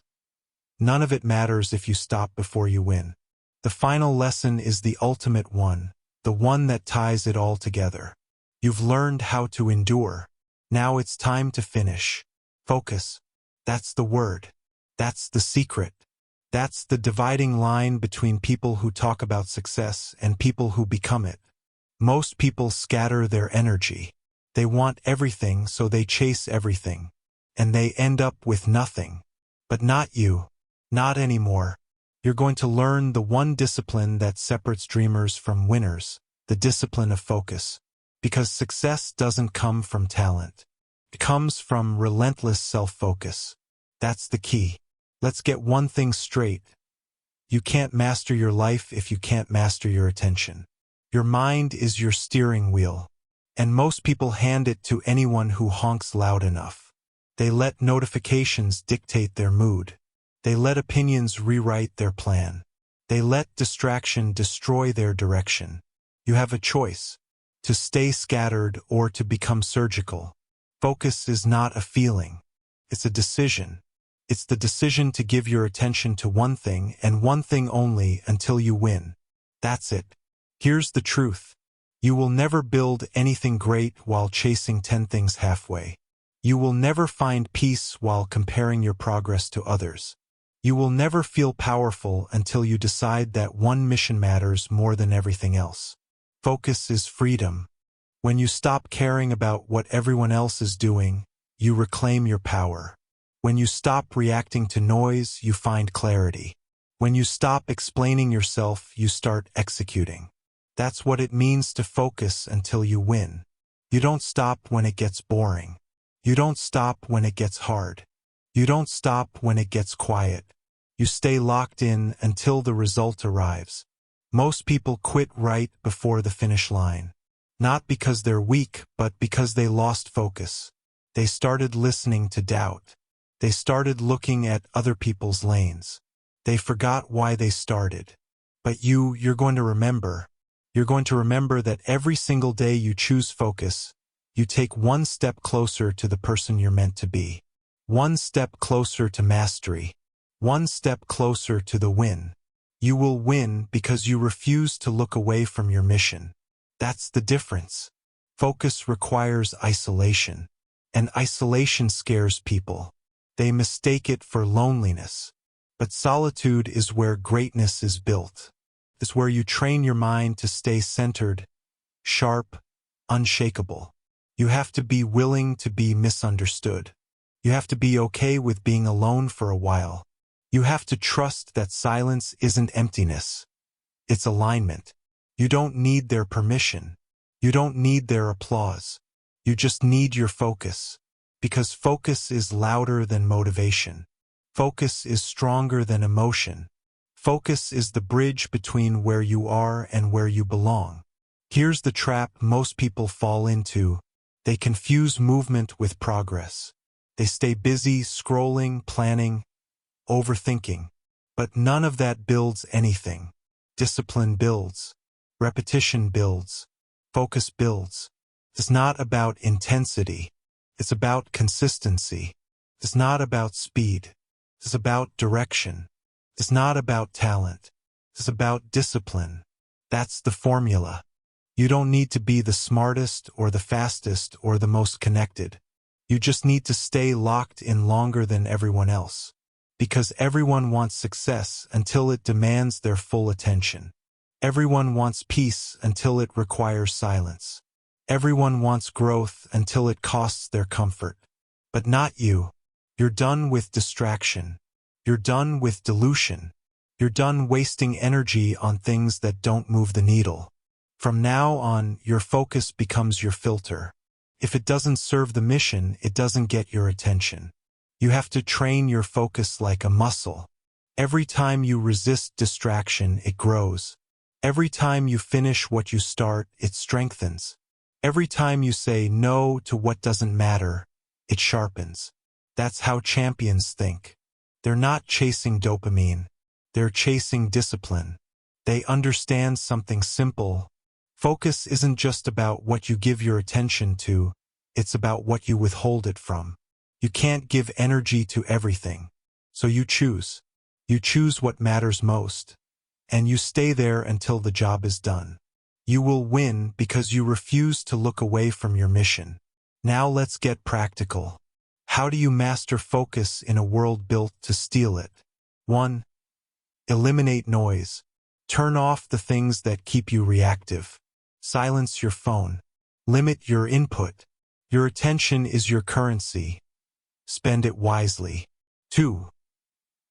none of it matters if you stop before you win. The final lesson is the ultimate one, the one that ties it all together. You've learned how to endure. Now it's time to finish. Focus. That's the word. That's the secret. That's the dividing line between people who talk about success and people who become it. Most people scatter their energy. They want everything, so they chase everything. And they end up with nothing. But not you. Not anymore. You're going to learn the one discipline that separates dreamers from winners, the discipline of focus. Because success doesn't come from talent. It comes from relentless self-focus. That's the key. Let's get one thing straight. You can't master your life if you can't master your attention. Your mind is your steering wheel. And most people hand it to anyone who honks loud enough. They let notifications dictate their mood. They let opinions rewrite their plan. They let distraction destroy their direction. You have a choice: to stay scattered or to become surgical. Focus is not a feeling. It's a decision. It's the decision to give your attention to one thing and one thing only until you win. That's it. Here's the truth. You will never build anything great while chasing 10 things halfway. You will never find peace while comparing your progress to others. You will never feel powerful until you decide that one mission matters more than everything else. Focus is freedom. When you stop caring about what everyone else is doing, you reclaim your power. When you stop reacting to noise, you find clarity. When you stop explaining yourself, you start executing. That's what it means to focus until you win. You don't stop when it gets boring. You don't stop when it gets hard. You don't stop when it gets quiet. You stay locked in until the result arrives. Most people quit right before the finish line. Not because they're weak, but because they lost focus. They started listening to doubt. They started looking at other people's lanes. They forgot why they started. But you're going to remember. You're going to remember that every single day you choose focus, you take one step closer to the person you're meant to be. One step closer to mastery. One step closer to the win. You will win because you refuse to look away from your mission. That's the difference. Focus requires isolation. And isolation scares people. They mistake it for loneliness. But solitude is where greatness is built. It's where you train your mind to stay centered, sharp, unshakable. You have to be willing to be misunderstood. You have to be okay with being alone for a while. You have to trust that silence isn't emptiness. It's alignment. You don't need their permission. You don't need their applause. You just need your focus. Because focus is louder than motivation. Focus is stronger than emotion. Focus is the bridge between where you are and where you belong. Here's the trap most people fall into. They confuse movement with progress. They stay busy scrolling, planning, overthinking. But none of that builds anything. Discipline builds. Repetition builds. Focus builds. It's not about intensity. It's about consistency. It's not about speed. It's about direction. It's not about talent. It's about discipline. That's the formula. You don't need to be the smartest or the fastest or the most connected. You just need to stay locked in longer than everyone else. Because everyone wants success until it demands their full attention. Everyone wants peace until it requires silence. Everyone wants growth until it costs their comfort. But not you. You're done with distraction. You're done with dilution. You're done wasting energy on things that don't move the needle. From now on, your focus becomes your filter. If it doesn't serve the mission, it doesn't get your attention. You have to train your focus like a muscle. Every time you resist distraction, it grows. Every time you finish what you start, it strengthens. Every time you say no to what doesn't matter, it sharpens. That's how champions think. They're not chasing dopamine. They're chasing discipline. They understand something simple. Focus isn't just about what you give your attention to, it's about what you withhold it from. You can't give energy to everything. So you choose. You choose what matters most. And you stay there until the job is done. You will win because you refuse to look away from your mission. Now let's get practical. How do you master focus in a world built to steal it? 1. Eliminate noise. Turn off the things that keep you reactive. Silence your phone. Limit your input. Your attention is your currency. Spend it wisely. 2.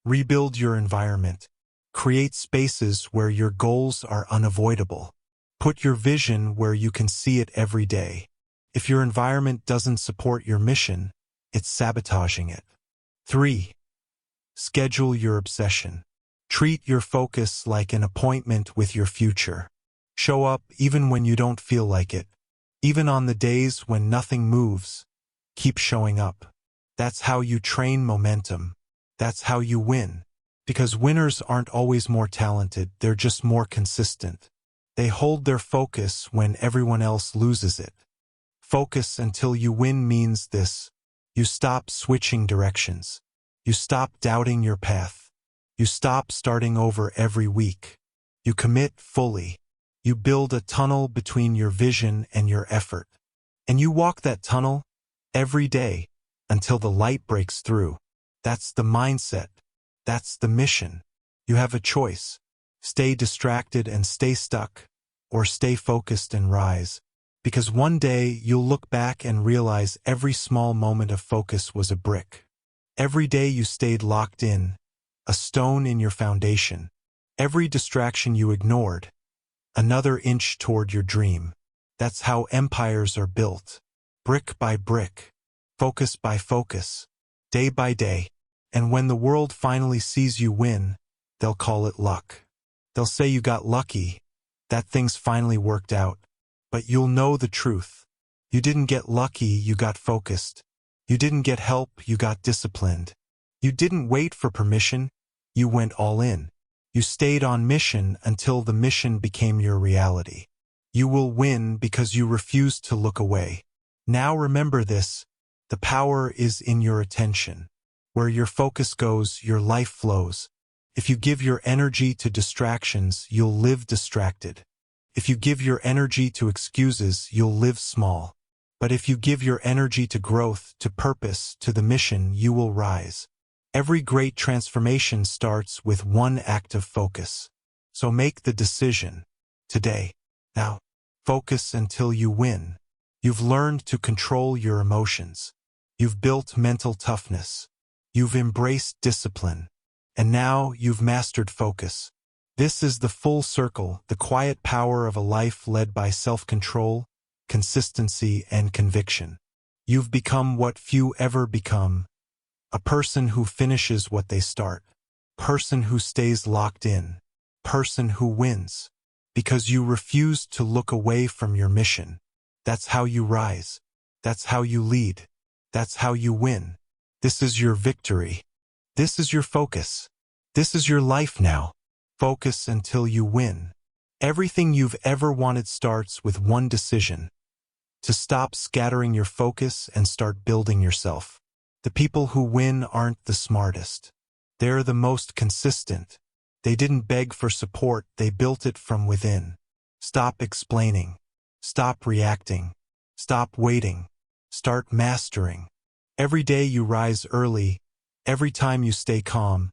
Rebuild your environment. Create spaces where your goals are unavoidable. Put your vision where you can see it every day. If your environment doesn't support your mission, it's sabotaging it. 3. Schedule your obsession. Treat your focus like an appointment with your future. Show up even when you don't feel like it. Even on the days when nothing moves, keep showing up. That's how you train momentum. That's how you win. Because winners aren't always more talented, they're just more consistent. They hold their focus when everyone else loses it. Focus until you win means this. You stop switching directions. You stop doubting your path. You stop starting over every week. You commit fully. You build a tunnel between your vision and your effort. And you walk that tunnel every day until the light breaks through. That's the mindset. That's the mission. You have a choice. Stay distracted and stay stuck, or stay focused and rise. Because one day you'll look back and realize every small moment of focus was a brick. Every day you stayed locked in, a stone in your foundation. Every distraction you ignored, another inch toward your dream. That's how empires are built. Brick by brick, focus by focus, day by day. And when the world finally sees you win, they'll call it luck. They'll say you got lucky, that things finally worked out. But you'll know the truth. You didn't get lucky, you got focused. You didn't get help, you got disciplined. You didn't wait for permission, you went all in. You stayed on mission until the mission became your reality. You will win because you refused to look away. Now remember this, the power is in your attention. Where your focus goes, your life flows. If you give your energy to distractions, you'll live distracted. If you give your energy to excuses, you'll live small. But if you give your energy to growth, to purpose, to the mission, you will rise. Every great transformation starts with one act of focus. So make the decision. Today. Now. Focus until you win. You've learned to control your emotions. You've built mental toughness. You've embraced discipline. And now you've mastered focus. This is the full circle, the quiet power of a life led by self-control, consistency, and conviction. You've become what few ever become, a person who finishes what they start, person who stays locked in, person who wins, because you refuse to look away from your mission. That's how you rise. That's how you lead. That's how you win. This is your victory. This is your focus. This is your life now. Focus until you win. Everything you've ever wanted starts with one decision: to stop scattering your focus and start building yourself. The people who win aren't the smartest. They're the most consistent. They didn't beg for support, they built it from within. Stop explaining. Stop reacting. Stop waiting. Start mastering. Every day you rise early, every time you stay calm,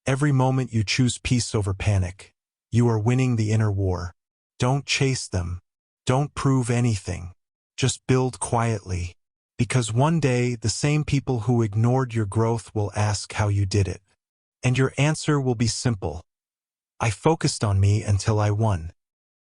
every moment you choose peace over panic, you are winning the inner war. Don't chase them. Don't prove anything. Just build quietly. Because one day, the same people who ignored your growth will ask how you did it. And your answer will be simple: I focused on me until I won.